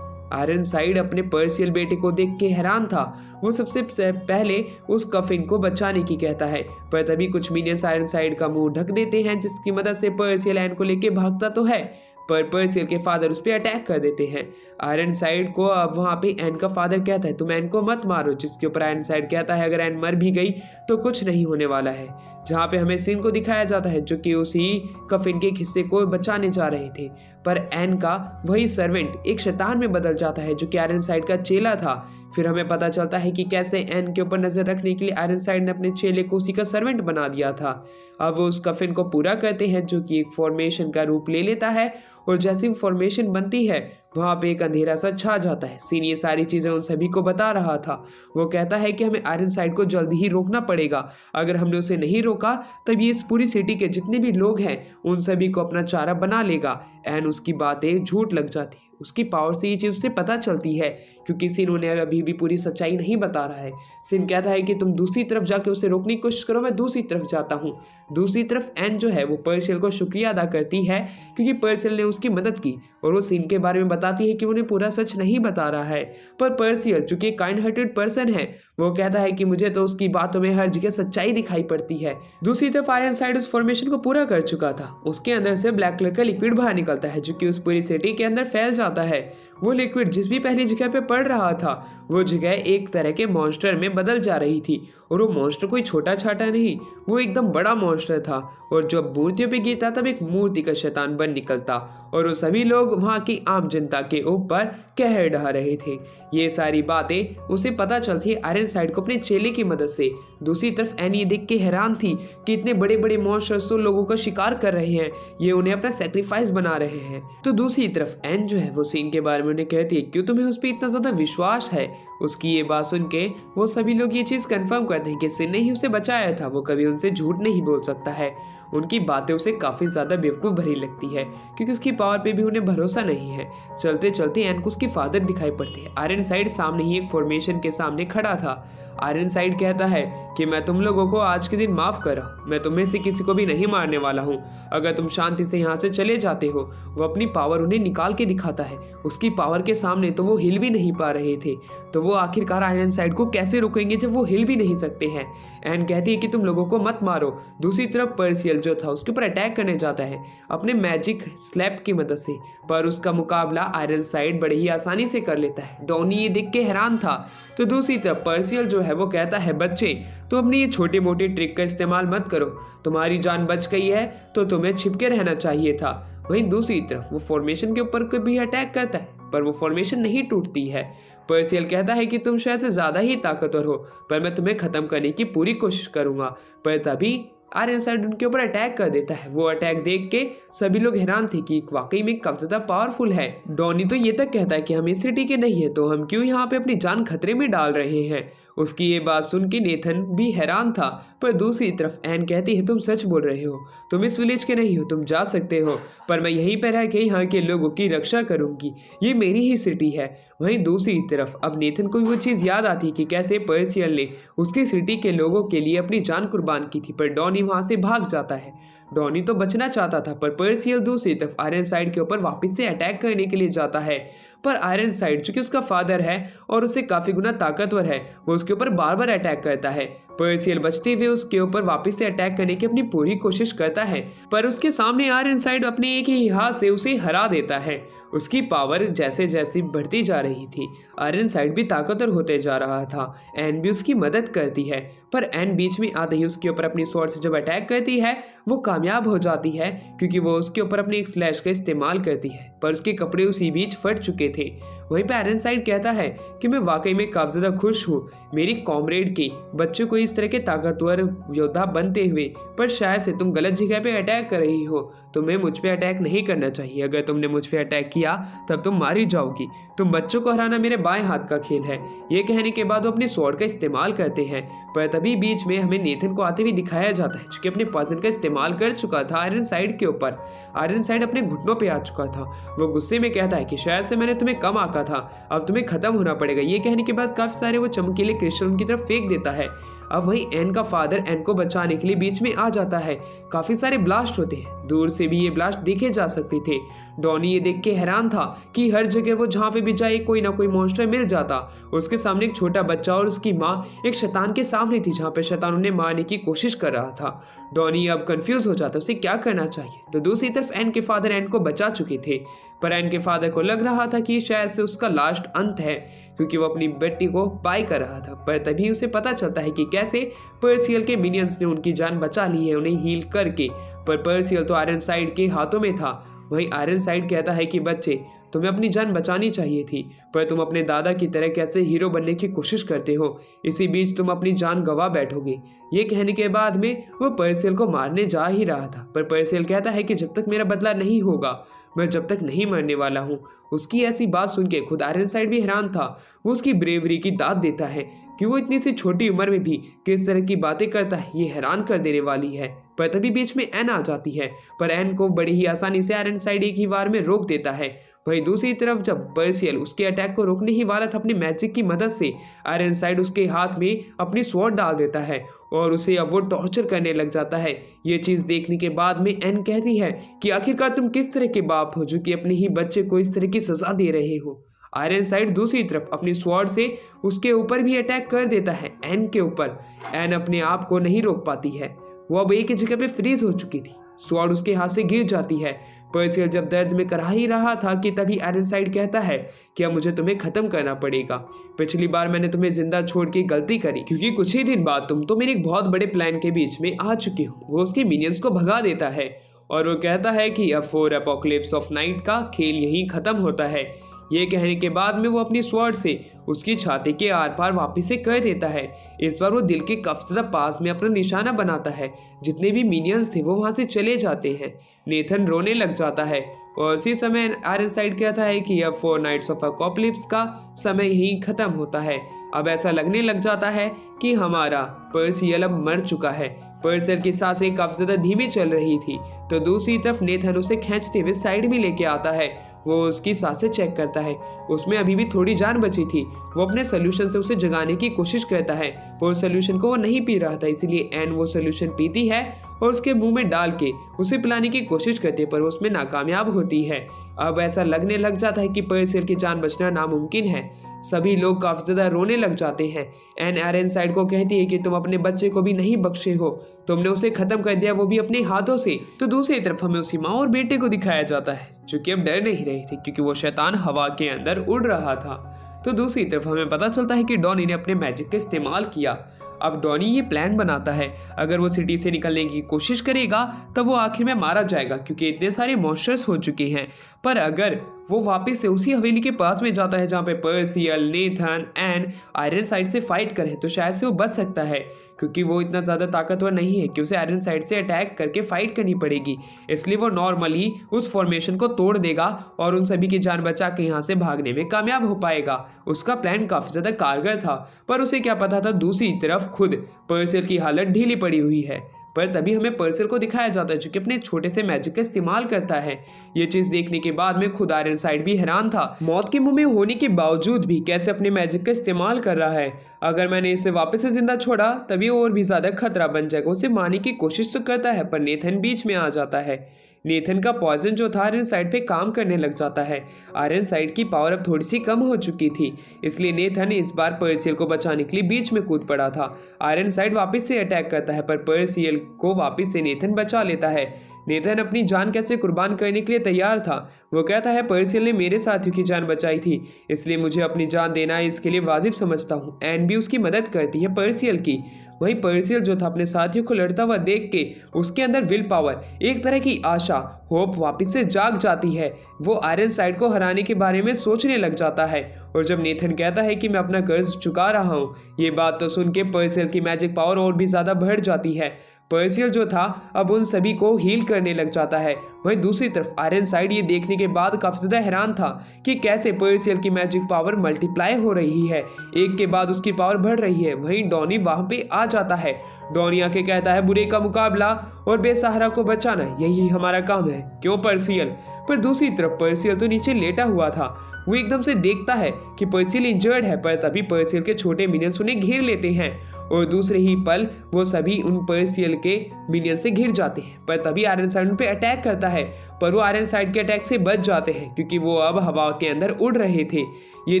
आयरनसाइड अपने पर्सिल बेटे को देख के हैरान था। वो सबसे पहले उस कफिन को बचाने की कहता है, पर तभी कुछ मिनियंस आयरनसाइड का मुंह ढक देते हैं जिसकी मदद से पर्सिल एन को लेके भागता तो है, पर पर्सियल के फादर उस पर अटैक कर देते हैं। आयरनसाइड को अब वहाँ पे एन का फादर कहता है तुम एन को मत मारो, जिसके ऊपर आयरनसाइड कहता है अगर एन मर भी गई तो कुछ नहीं होने वाला है। जहाँ पे हमें सीन को दिखाया जाता है जो कि उसी कफिन के हिस्से को बचाने जा रहे थे, पर एन का वही सर्वेंट एक शैतान में बदल जाता है जो कि आयरनसाइड का चेला था। फिर हमें पता चलता है कि कैसे एन के ऊपर नजर रखने के लिए आयरनसाइड ने अपने चेले को उसी का सर्वेंट बना दिया था। अब वो उस कफिन को पूरा करते हैं जो कि एक फॉर्मेशन का रूप ले लेता है, और जैसी फॉर्मेशन बनती है वहाँ पे एक अंधेरा सा छा जाता है। सीन ये सारी चीज़ें उन सभी को बता रहा था। वो कहता है कि हमें आयरनसाइड को जल्दी ही रोकना पड़ेगा, अगर हमने उसे नहीं रोका तब ये इस पूरी सिटी के जितने भी लोग हैं उन सभी को अपना चारा बना लेगा। एन उसकी बातें झूठ लग जाती है, उसकी पावर से ये चीज़ उसे पता चलती है क्योंकि सिन उन्हें अभी भी पूरी सच्चाई नहीं बता रहा है। सिन कहता है कि तुम दूसरी तरफ जाके उसे रोकने की कोशिश करो, मैं दूसरी तरफ जाता हूँ। दूसरी तरफ एन जो है वो पर्सियल को शुक्रिया अदा करती है क्योंकि पर्सियल ने उसकी मदद की, और वो सिन के बारे में बताती है कि उन्हें पूरा सच नहीं बता रहा है। पर पर्सियल जो कि काइंड हार्टेड पर्सन है वो कहता है कि मुझे तो उसकी बातों में हर जगह सच्चाई दिखाई पड़ती है। दूसरी तरफ आयरनसाइड उस फॉर्मेशन को पूरा कर चुका था। उसके अंदर से ब्लैक कलर का लिक्विड बाहर निकलता है जो कि उस पूरी सिटी के अंदर फैल जाता है। वो लिक्विड जिस भी पहली जगह पे पड़ रहा था वो जगह एक तरह के मॉन्स्टर में बदल जा रही थी, और वो मॉन्स्टर कोई छोटा छाटा नहीं, वो एकदम बड़ा मॉन्स्टर था। और जब मूर्तियों पे गिरता तब एक मूर्ति का शैतान बन निकलता, और वो सभी लोग वहाँ की आम जनता के ऊपर कहर ढा रहे थे। ये सारी बातें उसे पता चलती है आयरनसाइड को अपने चेले की मदद से। दूसरी तरफ एन ये देख के हैरान थी कि इतने बड़े बड़े मॉन्स्टर्स तो लोगों का शिकार कर रहे हैं, ये उन्हें अपना सेक्रीफाइस बना रहे हैं। तो दूसरी तरफ एन जो है वो सीन के बारे में उन्हें कहती है क्यों तुम्हें उस पर इतना ज्यादा विश्वास है। उसकी ये बात सुन के वो सभी लोग ये चीज कंफर्म करते हैं कि सिन ने ही उसे बचाया था, वो कभी उनसे झूठ नहीं बोल सकता है। उनकी बातें उसे काफी ज्यादा बेवकूफ भरी लगती है क्योंकि उसकी पावर पे भी उन्हें भरोसा नहीं है। चलते चलते एन को उसके फादर दिखाई पड़ते हैं। आयरनसाइड सामने ही एक फॉर्मेशन के सामने खड़ा था। आयरनसाइड कहता है कि मैं तुम लोगों को आज के दिन माफ कर रहा हूं, मैं तुम्हें से किसी को भी नहीं मारने वाला हूं, अगर तुम शांति से यहाँ से चले जाते हो। वो अपनी पावर उन्हें निकाल के दिखाता है। उसकी पावर के सामने तो वो हिल भी नहीं पा रहे थे, तो वो आखिरकार आयरनसाइड को कैसे रोकेंगे जब वो हिल भी नहीं सकते हैं। एन कहती है कि तुम लोगों को मत मारो। दूसरी तरफ पर्सियल जो था उसके ऊपर अटैक करने जाता है अपने मैजिक स्लैप की मदद से, पर उसका मुकाबला आयरनसाइड बड़े ही आसानी से कर लेता है। डॉनी ये देख के हैरान था। तो दूसरी तरफ पर्सियल जो है वो कहता है बच्चे तुम अपनी ये छोटी मोटी ट्रिक का इस्तेमाल मत करो, तुम्हारी जान बच गई है तो तुम्हें छिपके रहना चाहिए था। वहीं दूसरी तरफ वो फॉर्मेशन के ऊपर भी अटैक करता है पर वो फॉर्मेशन नहीं टूटती है। पर्सियल कहता है कि तुम शायद से ज्यादा ही ताकतवर हो, पर मैं तुम्हें खत्म करने की पूरी कोशिश करूंगा। पर तभी आयरनसाइड उनके ऊपर अटैक कर देता है। वो अटैक देख के सभी लोग हैरान थे कि वाकई में कब ज्यादा पावरफुल है। डॉनी तो ये तक कहता है कि हम इस सिटी के नहीं है तो हम क्यों यहाँ पे अपनी जान खतरे में डाल रहे हैं। उसकी ये बात सुन के नेथन भी हैरान था। पर दूसरी तरफ एन कहती है तुम सच बोल रहे हो, तुम इस विलेज के नहीं हो, तुम जा सकते हो, पर मैं यहीं पर रह के यहाँ के लोगों की रक्षा करूंगी, ये मेरी ही सिटी है। वहीं दूसरी तरफ अब नेथन को भी वो चीज़ याद आती कि कैसे पर्सियल ने उसकी सिटी के लोगों के लिए अपनी जान कुर्बान की थी, पर डॉनी वहाँ से भाग जाता है। डॉनी तो बचना चाहता था पर पर्सियल दूसरी तरफ आयरनसाइड के ऊपर वापस से अटैक करने के लिए जाता है। पर आयरनसाइड जो कि उसका फादर है और उससे काफी गुना ताकतवर है, वो उसके ऊपर बार बार अटैक करता है। पर्सियल बचते हुए उसके ऊपर वापस से अटैक करने की अपनी पूरी कोशिश करता है, पर उसके सामने आयरनसाइड अपने एक ही हाथ से उसे हरा देता है। उसकी पावर जैसे जैसे बढ़ती जा रही थी, आयरनसाइड भी ताकतवर होते जा रहा था। एन भी उसकी मदद करती है, पर एन बीच में आते ही उसके ऊपर अपनी स्वॉर्ड से जब अटैक करती है वो कामयाब हो जाती है क्योंकि वो उसके ऊपर अपने एक स्लैश का इस्तेमाल करती है, पर उसके कपड़े उसी बीच फट चुके थे। वहीं पे आयरनसाइड कहता है कि मैं वाकई में काफी ज्यादा खुश हूँ मेरी कॉमरेड के बच्चों को इस तरह के ताकतवर योद्धा बनते हुए, पर शायद से तुम गलत जगह पे अटैक कर रही हो, तुम्हें मुझ पे अटैक नहीं करना चाहिए, अगर तुमने मुझ पे अटैक किया तब तुम मारी जाओगी, तुम बच्चों को हराना मेरे बाएं हाथ का खेल है। ये कहने के बाद वो अपने स्वॉर्ड का इस्तेमाल करते हैं, पर तभी बीच में हमें नेथन को आते हुए दिखाया जाता है जो कि अपने पॉइजन का इस्तेमाल कर चुका था आयरनसाइड के ऊपर। आयरनसाइड अपने घुटनों पे आ चुका था। वो गुस्से में कहता है कि शायद से मैंने तुम्हें कम आका था, अब तुम्हें खत्म होना पड़ेगा। ये कहने के बाद काफी सारे वो चमकीले क्रिस्टल उनकी तरफ फेंक देता है। अब वहीं एन का फादर एन को बचाने के लिए बीच में आ जाता है। काफी सारे ब्लास्ट होते हैं, दूर से भी ये ब्लास्ट देखे जा सकते थे। डॉनी ये देख के हैरान था कि हर जगह वो जहाँ पे भी जाए कोई ना कोई मॉन्स्टर मिल जाता। उसके सामने एक छोटा बच्चा और उसकी माँ एक शैतान के सामने थी जहाँ पे शैतान उन्हें मारने की कोशिश कर रहा था। डॉनी अब कंफ्यूज हो जाता, उसे क्या करना चाहिए। तो दूसरी तरफ एन के फादर एन को बचा चुके थे, पर एन के फादर को लग रहा था कि शायद से उसका लास्ट अंत है, क्योंकि वो अपनी बेटी को बाय कर रहा था। पर तभी उसे पता चलता है कि कैसे पर्सियल के मिनियंस ने उनकी जान बचा ली है उन्हें हील करके। पर पर्सियल तो आयरनसाइड के हाथों में था। वहीं आयरनसाइड कहता है कि बच्चे, तुम्हें अपनी जान बचानी चाहिए थी, पर तुम अपने दादा की तरह कैसे हीरो बनने की कोशिश करते हो, इसी बीच तुम अपनी जान गंवा बैठोगे। ये कहने के बाद में वो पर्सियल को मारने जा ही रहा था, पर पर्सियल कहता है कि जब तक मेरा बदला नहीं होगा मैं जब तक नहीं मरने वाला हूँ। उसकी ऐसी बात सुन के खुद आयरनसाइड भी हैरान था। वो उसकी ब्रेवरी की दाद देता है कि वो इतनी सी छोटी उम्र में भी किस तरह की बातें करता है, ये हैरान कर देने वाली है। पर तभी बीच में एन आ जाती है, पर एन को बड़ी ही आसानी से आयरनसाइड एक ही वार में रोक देता है। वहीं दूसरी तरफ जब पर्सियल उसके अटैक को रोकने ही वाला था, अपनी मैजिक की मदद से आयरनसाइड उसके हाथ में अपनी स्वॉर्ड डाल देता है और उसे अब वो टॉर्चर करने लग जाता है। ये चीज़ देखने के बाद में एन कहती है कि आखिरकार तुम किस तरह के बाप हो जो कि अपने ही बच्चे को इस तरह की सजा दे रहे हो। आयरनसाइड दूसरी तरफ अपनी स्वॉर्ड से उसके ऊपर भी अटैक कर देता है, एन के ऊपर। एन अपने आप को नहीं रोक पाती है, वो अब एक ही जगह पे फ्रीज हो चुकी थी। स्वॉर्ड उसके हाथ से गिर जाती है। पर्सियल जब दर्द में करा ही रहा था कि तभी आयरनसाइड कहता है कि अब मुझे तुम्हें खत्म करना पड़ेगा। पिछली बार मैंने तुम्हें जिंदा छोड़ के गलती करी, क्योंकि कुछ ही दिन बाद तुम तो मेरे एक बहुत बड़े प्लान के बीच में आ चुके हो। वो उसके मिनियंस को भगा देता है और वो कहता है कि अब 4 एपोकलिप्स ऑफ नाइट का खेल यहीं खत्म होता है। ये कहने के बाद में वो अपनी स्वॉर्ड से उसकी छाती के आर पार वापिस से कर देता है। इस बार वो दिल के काफी ज्यादा पास में अपना निशाना बनाता है। जितने भी मिनियंस थे वो वहां से चले जाते हैं। नेथन रोने लग जाता है और उसी समय आयरनसाइड कहता है कि अब 4 नाइट्स ऑफ एपोकलिप्स का समय यहीं खत्म होता है। अब ऐसा लगने लग जाता है कि हमारा पर्सियल अब मर चुका है। पर्सियल की सांसें काफी ज्यादा धीमी चल रही थी, तो दूसरी तरफ नेथन उसे खींचते हुए साइड में लेके आता है। वो उसकी सांसें चेक करता है, उसमें अभी भी थोड़ी जान बची थी। वो अपने सोल्यूशन से उसे जगाने की कोशिश करता है, पर उस सोल्यूशन को वो नहीं पी रहा था, इसीलिए एन वो सोल्यूशन पीती है और उसके मुंह में डाल के उसे पिलाने की कोशिश करती है, पर वो उसमें नाकामयाब होती है। अब ऐसा लगने लग जाता है कि पर्सियल की जान बचना नामुमकिन है। सभी लोग काफी ज्यादा रोने लग जाते हैं। एन आयरनसाइड को कहती है कि तुम अपने बच्चे को भी नहीं बख्शे हो, तुमने उसे खत्म कर दिया, वो भी अपने हाथों से। तो दूसरी तरफ हमें उसी माँ और बेटे को दिखाया जाता है जो कि अब डर नहीं रहे थे, क्योंकि वो शैतान हवा के अंदर उड़ रहा था। तो दूसरी तरफ हमें पता चलता है कि डॉनी ने अपने मैजिक का इस्तेमाल किया। अब डॉनी ये प्लान बनाता है, अगर वो सिटी से निकलने की कोशिश करेगा तब वो आखिर में मारा जाएगा, क्योंकि इतने सारे मॉन्स्टर्स हो चुके हैं। पर अगर वो वापस से उसी हवेली के पास में जाता है जहाँ पे पर्सियल, नेथन एंड आयरनसाइड से फाइट करे, तो शायद से वो बच सकता है, क्योंकि वो इतना ज़्यादा ताकतवर नहीं है कि उसे आयरनसाइड से अटैक करके फाइट करनी पड़ेगी। इसलिए वो नॉर्मली उस फॉर्मेशन को तोड़ देगा और उन सभी की जान बचा के यहाँ से भागने में कामयाब हो पाएगा। उसका प्लान काफ़ी ज़्यादा कारगर था, पर उसे क्या पता था दूसरी तरफ खुद पर्सियल की हालत ढीली पड़ी हुई है। पर तभी हमें पर्सियल को दिखाया जाता है जो कि अपने छोटे से मैजिक का इस्तेमाल करता है। ये चीज देखने के बाद में खुद आयरनसाइड भी हैरान था, मौत के मुंह में होने के बावजूद भी कैसे अपने मैजिक का इस्तेमाल कर रहा है। अगर मैंने इसे वापस से जिंदा छोड़ा तभी और भी ज्यादा खतरा बन जाएगा। उसे मारने की कोशिश तो करता है, पर नेथन बीच में आ जाता है। नेथन का पॉइजन जो था आयरनसाइड पे काम करने लग जाता है। आयरनसाइड की पावर अब थोड़ी सी कम हो चुकी थी, इसलिए नेथन इस बार पर्सियल को बचाने के लिए बीच में कूद पड़ा था। आयरनसाइड वापस से अटैक करता है, पर पर्सियल को वापस से नेथन बचा लेता है। नेथन अपनी जान कैसे कुर्बान करने के लिए तैयार था। वो कहता है पर्सियल ने मेरे साथियों की जान बचाई थी, इसलिए मुझे अपनी जान देना इसके लिए वाजिब समझता हूँ। एन भी उसकी मदद करती है पर्सियल की। वहीं पर्सियल जो था अपने साथियों को लड़ता हुआ देख के उसके अंदर विल पावर, एक तरह की आशा, होप वापस से जाग जाती है। वो आयरनसाइड को हराने के बारे में सोचने लग जाता है। और जब नेथन कहता है कि मैं अपना कर्ज चुका रहा हूँ, ये बात तो सुन के पर्सियल की मैजिक पावर और भी ज़्यादा बढ़ जाती है। पर्सियल जो था अब उन सभी को हील करने लग जाता है। वहीं दूसरी तरफ आयरनसाइड ये देखने के बाद काफी ज्यादा हैरान था कि कैसे पर्सियल की मैजिक पावर मल्टीप्लाई हो रही है, एक के बाद उसकी पावर बढ़ रही है। वहीं डॉनी वहां पे आ जाता है। डॉनी आके कहता है बुरे का मुकाबला और बेसहारा को बचाना यही हमारा काम है, क्यों पर्सियल? पर दूसरी तरफ पर्सियल तो नीचे लेटा हुआ था। वो एकदम से देखता है कि पर्सियल इंजर्ड है, पर तभी पर्सियल के छोटे मिनियंस उन्हें घेर लेते हैं और दूसरे ही पल वो सभी उन पर्सियल के मिनियन से घिर जाते हैं। पर तभी आयरनसाइड उन पे अटैक करता है, पर वो आयरनसाइड के अटैक से बच जाते हैं क्योंकि वो अब हवा के अंदर उड़ रहे थे। ये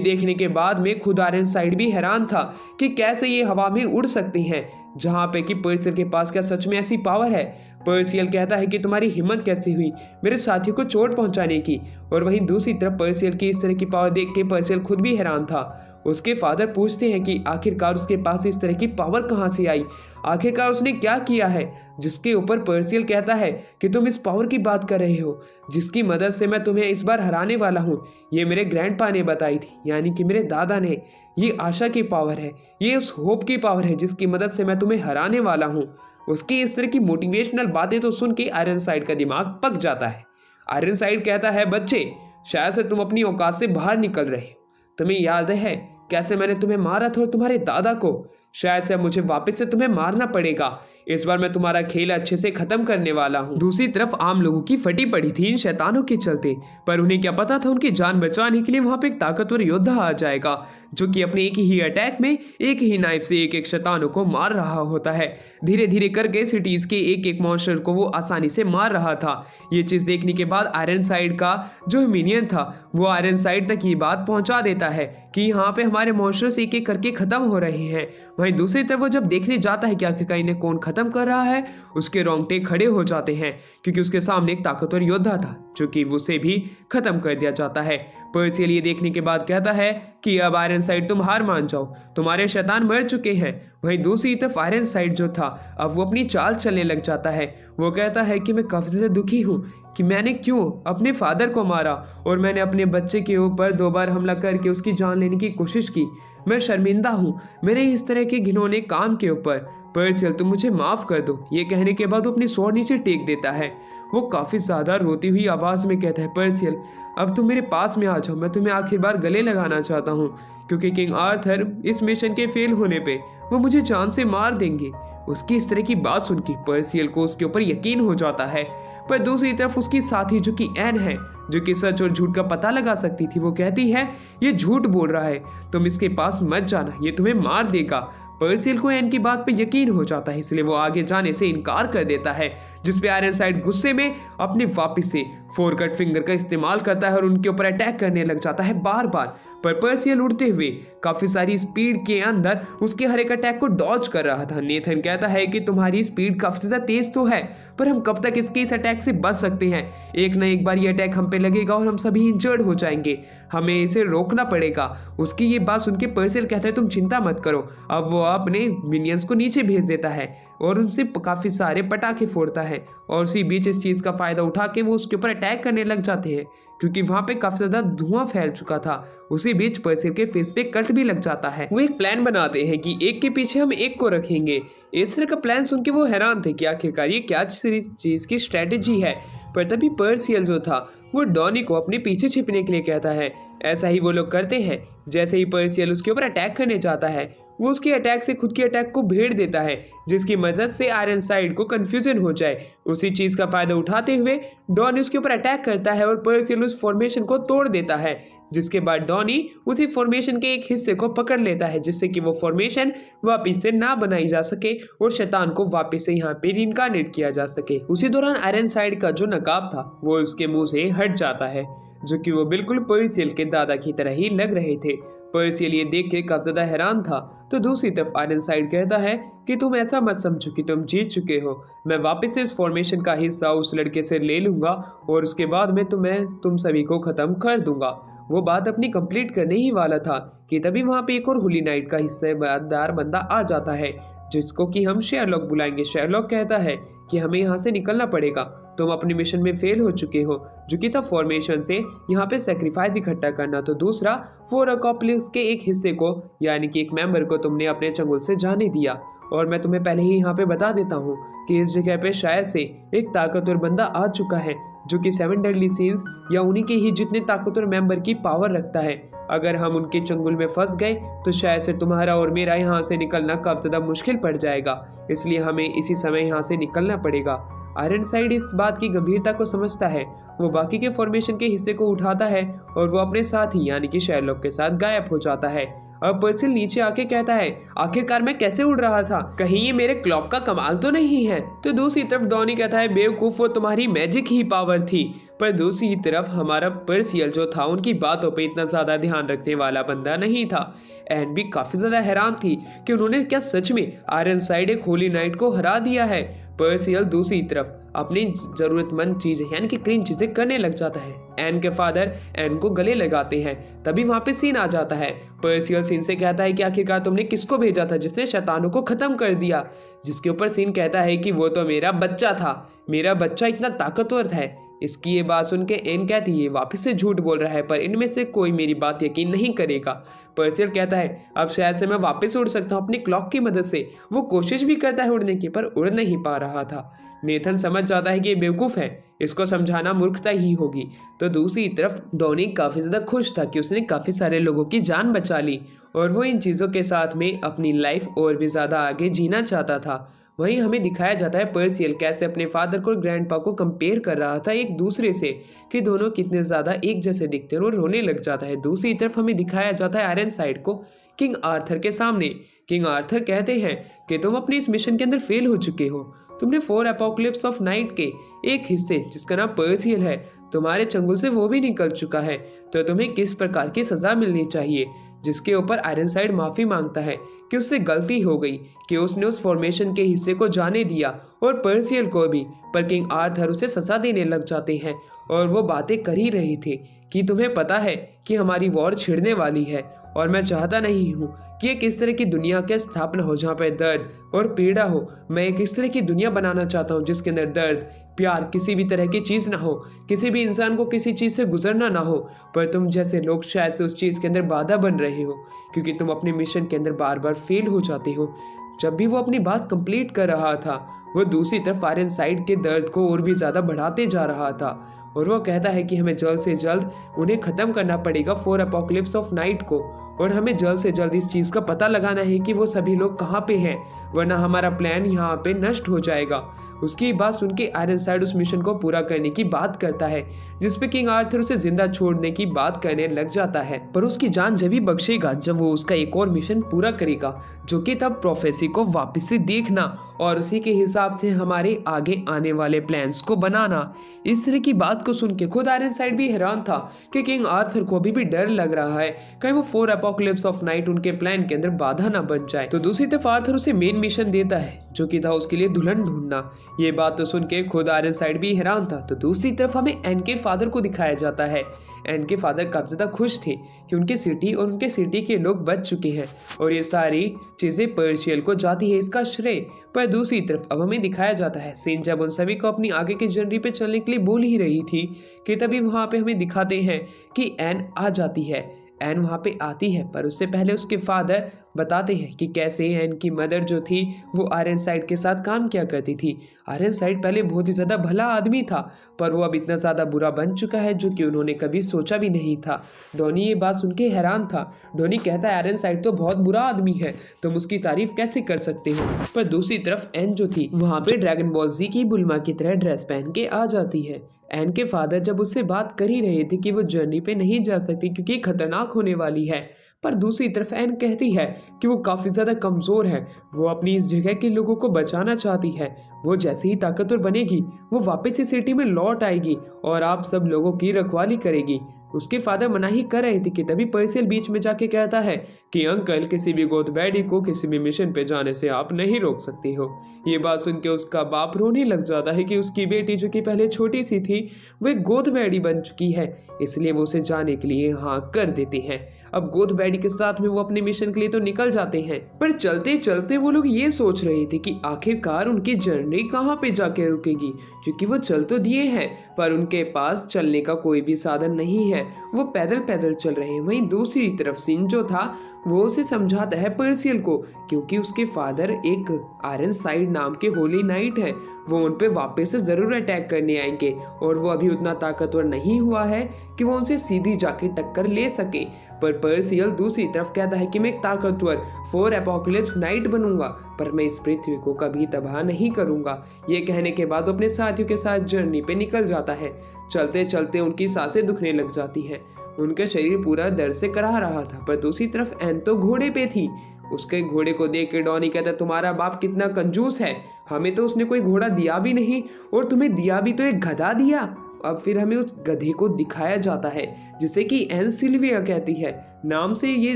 देखने के बाद में खुद आयरनसाइड भी हैरान था कि कैसे ये हवा में उड़ सकते हैं, जहाँ पे कि पर्सियल के पास क्या सच में ऐसी पावर है। पर्सियल कहता है कि तुम्हारी हिम्मत कैसे हुई मेरे साथियों को चोट पहुंचाने की। और वहीं दूसरी तरफ पर्सियल की इस तरह की पावर देख के पर्सियल खुद भी हैरान था। उसके फादर पूछते हैं कि आखिरकार उसके पास इस तरह की पावर कहाँ से आई, आखिरकार उसने क्या किया है। जिसके ऊपर पर्सियल कहता है कि तुम इस पावर की बात कर रहे हो जिसकी मदद से मैं तुम्हें इस बार हराने वाला हूँ। ये मेरे ग्रैंडपा ने बताई थी, यानी कि मेरे दादा ने। ये आशा की पावर है, ये उस होप की पावर है जिसकी मदद से मैं तुम्हें हराने वाला हूँ। उसकी इस तरह की मोटिवेशनल बातें तो सुन के आयरनसाइड का दिमाग पक जाता है। आयरनसाइड कहता है, बच्चे शायद से तुम अपनी औकात से बाहर निकल रहे हो। तुम्हें याद है कैसे मैंने तुम्हें मारा था और तुम्हारे दादा को? शायद से अब मुझे वापस से तुम्हें मारना पड़ेगा। इस बार मैं तुम्हारा खेल अच्छे से खत्म करने वाला हूँ। दूसरी तरफ आम लोगों की फटी पड़ी थी इन शैतानों के चलते, पर उन्हें क्या पता था उनकी जान बचाने के लिए वहां पे एक ताकतवर योद्धा आ जाएगा जो कि अपने एक ही अटैक में एक ही नाइफ से एक एक शैतानों को मार रहा होता है। धीरे धीरे करके सिटीज के एक एक मॉन्स्टर को वो आसानी से मार रहा था। ये चीज देखने के बाद आयरनसाइड का जो मिनियन था वो आयरनसाइड तक ये बात पहुंचा देता है कि यहाँ पे हमारे मॉन्स्टर्स एक एक करके खत्म हो रहे हैं। वहीं दूसरी तरफ वो जब देखने जाता है कि आखिरकार इन्हें कौन खत्म कर रहा है, उसके रोंगटे खड़े हो जाते हैं क्योंकि उसके सामने एक ताकतवर योद्धा था जो कि उसे भी खत्म कर दिया जाता है। पर्सियल ये देखने के बाद कहता है कि अब आयरनसाइड तुम हार मान जाओ, तुम्हारे शैतान मर चुके हैं। वहीं दूसरी तरफ आयरनसाइड जो था अब वो अपनी चाल चलने लग जाता है। वो कहता है कि मैं काफी ज्यादा दुखी हूँ कि मैंने क्यों अपने फादर को मारा और मैंने अपने बच्चे के ऊपर 2 बार हमला करके उसकी जान लेने की कोशिश की। मैं शर्मिंदा हूँ मेरे इस तरह के घिनौने काम के ऊपर। पर्सियल तुम मुझे माफ कर दो। ये कहने के बाद वो अपनी स्वॉर्ड नीचे टेक देता है। वो काफी ज्यादा रोती हुई आवाज में कहता है, पर्सियल अब तुम मेरे पास में आ जाओ, मैं तुम्हें आखिर बार गले लगाना चाहता हूँ क्योंकि किंग आर्थर इस मिशन के फेल होने पे वो मुझे जान से मार देंगे। उसकी इस तरह की बात सुन के पर्सियल को उसके ऊपर यकीन हो जाता है। पर दूसरी तरफ उसकी साथी जो कि एन है, जो कि सच और झूठ का पता लगा सकती थी, वो कहती है ये झूठ बोल रहा है, तुम इसके पास मत जाना, ये तुम्हें मार देगा। पर्सियल को एन की बात पे यकीन हो जाता है, इसलिए वो आगे जाने से इनकार कर देता है, जिसपे आयरनसाइड गुस्से में अपने वापस से 4 कट फिंगर का इस्तेमाल करता है और उनके ऊपर अटैक करने लग जाता है बार बार। पर पर्सियल उड़ते हुए काफी सारी स्पीड के अंदर उसके हर एक अटैक को डॉज कर रहा था। नेथन कहता है कि तुम्हारी स्पीड काफी ज्यादा तेज तो है, पर हम कब तक इसके इस अटैक से बच सकते हैं? एक ना एक बार ये अटैक हम पे लगेगा और हम सभी इंजर्ड हो जाएंगे, हमें इसे रोकना पड़ेगा। उसकी ये बात सुन के पर्सियल कहता है तुम चिंता मत करो। अब वो अपने मिनियंस को नीचे भेज देता है और उनसे काफी सारे पटाखे फोड़ता है और उसी बीच इस चीज का फायदा उठा के वो उसके ऊपर अटैक करने लग जाते हैं क्योंकि वहां पे काफी ज्यादा धुआं फैल चुका था। उसी बीच पर्सियल के फेस पे कट भी लग जाता है। वो एक प्लान बनाते हैं कि एक के पीछे हम एक को रखेंगे। इस तरह का प्लान सुन के वो हैरान थे कि आखिरकार ये क्या चीज की स्ट्रेटेजी है। पर तभी पर्सियल जो था वो डॉनी को अपने पीछे छिपने के लिए कहता है। ऐसा ही वो लोग करते हैं। जैसे ही पर्सियल उसके ऊपर अटैक करने जाता है, वो उसके अटैक से खुद की अटैक को भेड़ देता है, जिसकी मदद से आयरनसाइड को कंफ्यूजन हो जाए। उसी चीज का फायदा उठाते हुए डॉनी उसके ऊपर अटैक करता है और पर्सियल उस फॉर्मेशन को तोड़ देता है, जिसके बाद डॉनी उसी फॉर्मेशन के एक हिस्से को पकड़ लेता है, जिससे कि वो फॉर्मेशन वापिस से ना बनाई जा सके और शैतान को वापिस से यहाँ पे रिइंकार्नेट किया जा सके। उसी दौरान आयरनसाइड का जो नकाब था वो उसके मुंह से हट जाता है, जो कि वो बिल्कुल पर्सियल के दादा की तरह ही लग रहे थे। पर्सियल ये देख के काफी ज्यादा हैरान था। तो दूसरी तरफ आयरनसाइड कहता है कि तुम ऐसा मत समझो कि तुम जीत चुके हो, मैं वापस से इस फॉर्मेशन का हिस्सा उस लड़के से ले लूंगा और उसके बाद में तुम सभी को खत्म कर दूंगा। वो बात अपनी कंप्लीट करने ही वाला था कि तभी वहां पे एक और होली नाइट का हिस्सेदार बंदा आ जाता है, जिसको कि हम शेरलॉक बुलाएंगे। शेरलॉक कहता है कि हमें यहाँ से निकलना पड़ेगा, तुम अपने मिशन में फेल हो चुके हो, जो कि था फॉर्मेशन से यहाँ पे सेक्रीफाइस इकट्ठा करना। तो दूसरा 4 अकॉप्लिक्स के एक हिस्से को यानी कि एक मेंबर को तुमने अपने चंगुल से जाने दिया। और मैं तुम्हें पहले ही यहाँ पे बता देता हूँ कि इस जगह पे शायद से एक ताकतवर बंदा आ चुका है, जो कि 7 डेडली सीन्स या उन्हीं के ही जितने ताकतवर मेंबर की पावर रखता है। अगर हम उनके चंगुल में फंस गए तो शायद से तुम्हारा और मेरा यहाँ से निकलना काफी ज्यादा मुश्किल पड़ जाएगा, इसलिए हमें इसी समय यहाँ से निकलना पड़ेगा। आयरनसाइड इस बात की गंभीरता को समझता है। वो बाकी के फॉर्मेशन के हिस्से को उठाता है और वो अपने साथी यानी कि शेरलॉक के साथ गायब हो जाता है। और पर्सियल नीचे आके कहता है, आखिरकार मैं कैसे उड़ रहा था, कहीं ये मेरे क्लॉक का कमाल तो नहीं है। तो दूसरी तरफ डॉनी कहता है, बेवकूफ, वो तुम्हारी मैजिक ही पावर थी। पर दूसरी तरफ हमारा पर्सियल जो था उनकी बातों पे इतना ज्यादा ध्यान रखने वाला बंदा नहीं था। एन भी काफी ज्यादा हैरान थी कि उन्होंने क्या सच में आयरनसाइड एक होली नाइट को हरा दिया है। पर्सियल दूसरी तरफ अपनी जरूरतमंद चीजें यानी कि क्लीन चीजें करने लग जाता है। एन के फादर एन को गले लगाते हैं, तभी वहां पे सीन आ जाता है। पर्सियल सीन से कहता है कि आखिरकार तुमने किसको भेजा था जिसने शैतानों को खत्म कर दिया। जिसके ऊपर सीन कहता है कि वो तो मेरा बच्चा था, मेरा बच्चा इतना ताकतवर है। इसकी ये बात सुन के एन कहती है, वापस से झूठ बोल रहा है, पर इनमें से कोई मेरी बात यकीन नहीं करेगा। पर्सियल कहता है, अब शायद से मैं वापस उड़ सकता हूँ अपनी क्लॉक की मदद से। वो कोशिश भी करता है उड़ने की, पर उड़ नहीं पा रहा था। नेथन समझ जाता है कि ये बेवकूफ़ है, इसको समझाना मूर्खता ही होगी। तो दूसरी तरफ डॉनी काफ़ी ज़्यादा खुश था कि उसने काफ़ी सारे लोगों की जान बचा ली और वो इन चीज़ों के साथ में अपनी लाइफ और भी ज़्यादा आगे जीना चाहता था। वहीं हमें दिखाया जाता है पर्सियल कैसे अपने फादर को और ग्रैंडपा को कंपेयर कर रहा था एक दूसरे से कि दोनों कितने ज़्यादा एक जैसे दिखते हैं और रोने लग जाता है। दूसरी तरफ हमें दिखाया जाता है आयरनसाइड को किंग आर्थर के सामने। किंग आर्थर कहते हैं कि तुम अपने इस मिशन के अंदर फेल हो चुके हो। तुमने 4 एपोकलिप्स ऑफ नाइट के एक हिस्से जिसका नाम पर्सियल है, तुम्हारे चंगुल से वो भी निकल चुका है। तो तुम्हें किस प्रकार की सज़ा मिलनी चाहिए। जिसके ऊपर आयरनसाइड माफ़ी मांगता है कि उससे गलती हो गई कि उसने उस फॉर्मेशन के हिस्से को जाने दिया और पर्सियल को भी। पर किंग आर्थर उसे सज़ा देने लग जाते हैं और वो बातें कर ही रही थी कि तुम्हें पता है कि हमारी वॉर छिड़ने वाली है और मैं चाहता नहीं हूँ कि एक इस तरह की दुनिया की स्थापना हो जहाँ पे दर्द और पीड़ा हो। मैं एक इस तरह की दुनिया बनाना चाहता हूँ जिसके अंदर दर्द, प्यार, किसी भी तरह की चीज़ ना हो, किसी भी इंसान को किसी चीज़ से गुजरना ना हो। पर तुम जैसे लोग शायद से उस चीज़ के अंदर बाधा बन रहे हो क्योंकि तुम अपने मिशन के अंदर बार बार फेल हो जाते हो। जब भी वो अपनी बात कंप्लीट कर रहा था, वो दूसरी तरफ आयरनसाइड के दर्द को और भी ज़्यादा बढ़ाते जा रहा था और वो कहता है कि हमें जल्द से जल्द उन्हें ख़त्म करना पड़ेगा 4 एपोकलिप्स ऑफ नाइट को, और हमें जल्द से जल्द इस चीज़ का पता लगाना है कि वो सभी लोग कहाँ पे हैं, वरना हमारा प्लान यहाँ पे नष्ट हो जाएगा। उसकी बात सुन के आयरनसाइड उस मिशन को पूरा करने की बात करता है जिसपे किंग आर्थर उसे जिंदा छोड़ने की बात करने लग जाता है। पर उसकी जान जब ही बख्शेगा जब वो उसका एक और मिशन पूरा करेगा, जो कि तब प्रोफेसी को वापस से देखना और उसी के हिसाब से हमारे आगे आने वाले प्लान्स को बनाना। इस तरह की बात को सुन के खुद आयरनसाइड भी हैरान था कि किंग आर्थर को अभी भी डर लग रहा है कहीं वो 4 एपोकलिप्स ऑफ नाइट उनके प्लान के अंदर बाधा ना बन जाए। तो दूसरी तरफ आर्थर उसे मेन मिशन देता है जो कि था उसके लिए दुल्हन ढूंढना। ये बात तो सुन के खुद आयरनसाइड भी हैरान था। तो दूसरी तरफ हमें एन के फादर को दिखाया जाता है। एन के फादर काफ़ी ज़्यादा खुश थे कि उनके सिटी और उनके सिटी के लोग बच चुके हैं और ये सारी चीज़ें पर्सियल को जाती है इसका श्रेय। पर दूसरी तरफ अब हमें दिखाया जाता है सीन जब उन सभी को अपनी आगे की जर्नी पे चलने के लिए बोल ही रही थी कि तभी वहाँ पे हमें दिखाते हैं कि एन आ जाती है। एन वहाँ पे आती है पर उससे पहले उसके फादर बताते हैं कि कैसे एन की मदर जो थी वो आयरनसाइड के साथ काम किया करती थी। आयरनसाइड पहले बहुत ही ज़्यादा भला आदमी था पर वो अब इतना ज़्यादा बुरा बन चुका है जो कि उन्होंने कभी सोचा भी नहीं था। डॉनी ये बात सुन के हैरान था। डॉनी कहता है आयरनसाइड तो बहुत बुरा आदमी है, तुम उसकी तारीफ कैसे कर सकते हो। पर दूसरी तरफ एन जो थी वहाँ पे ड्रैगन बॉल जी की बुल्मा की तरह ड्रेस पहन के आ जाती है। एन के फादर जब उससे बात कर ही रहे थे कि वो जर्नी पे नहीं जा सकती क्योंकि खतरनाक होने वाली है, पर दूसरी तरफ एन कहती है कि वो काफ़ी ज़्यादा कमज़ोर है, वो अपनी इस जगह के लोगों को बचाना चाहती है। वो जैसे ही ताकतवर बनेगी वो वापस इस सिटी में लौट आएगी और आप सब लोगों की रखवाली करेगी। उसके फादर मनाही कर रहे थे कि तभी पर्सियल बीच में जाके कहता है कि अंकल, किसी भी गोथबैडी को किसी भी मिशन पे जाने से आप नहीं रोक सकती हो। ये बात सुन के उसका बाप रोने लग जाता है कि उसकी बेटी जो कि पहले छोटी सी थी वो एक गोथबैडी बन चुकी है, इसलिए वो उसे जाने के लिए हाँ कर देते हैं। अब गोथबैडी के साथ में वो अपने मिशन के लिए तो निकल जाते हैं, पर चलते चलते वो लोग ये सोच रहे थे कि आखिरकार उनकी जर्नी कहाँ पे जाके रुकेगी, क्योंकि वो चल तो दिए हैं पर उनके पास चलने का कोई भी साधन नहीं है, वो पैदल पैदल चल रहे हैं। वहीं दूसरी तरफ सिंह जो था वो उसे समझाता है पर्सियल को, क्योंकि उसके फादर एक आयरनसाइड नाम के होली नाइट है, वो उन पे वापस से ज़रूर अटैक करने आएंगे और वो अभी उतना ताकतवर नहीं हुआ है कि वो उनसे सीधी जाके टक्कर ले सके। पर पर्सियल दूसरी तरफ कहता है कि मैं एक ताकतवर 4 एपोकलिप्स नाइट बनूंगा पर मैं इस पृथ्वी को कभी तबाह नहीं करूंगा। ये कहने के बाद अपने साथियों के साथ जर्नी पे निकल जाता है। चलते चलते उनकी सांसें दुखने लग जाती हैं। उनका शरीर पूरा दर्द से कराह रहा था। पर दूसरी तरफ एन तो घोड़े पे थी। उसके घोड़े को देख के डॉनी कहता, तुम्हारा बाप कितना कंजूस है, हमें तो उसने कोई घोड़ा दिया भी नहीं और तुम्हें दिया भी तो एक गधा दिया। अब फिर हमें उस गधे को दिखाया जाता है जिसे कि एन सिल्विया कहती है। नाम से ये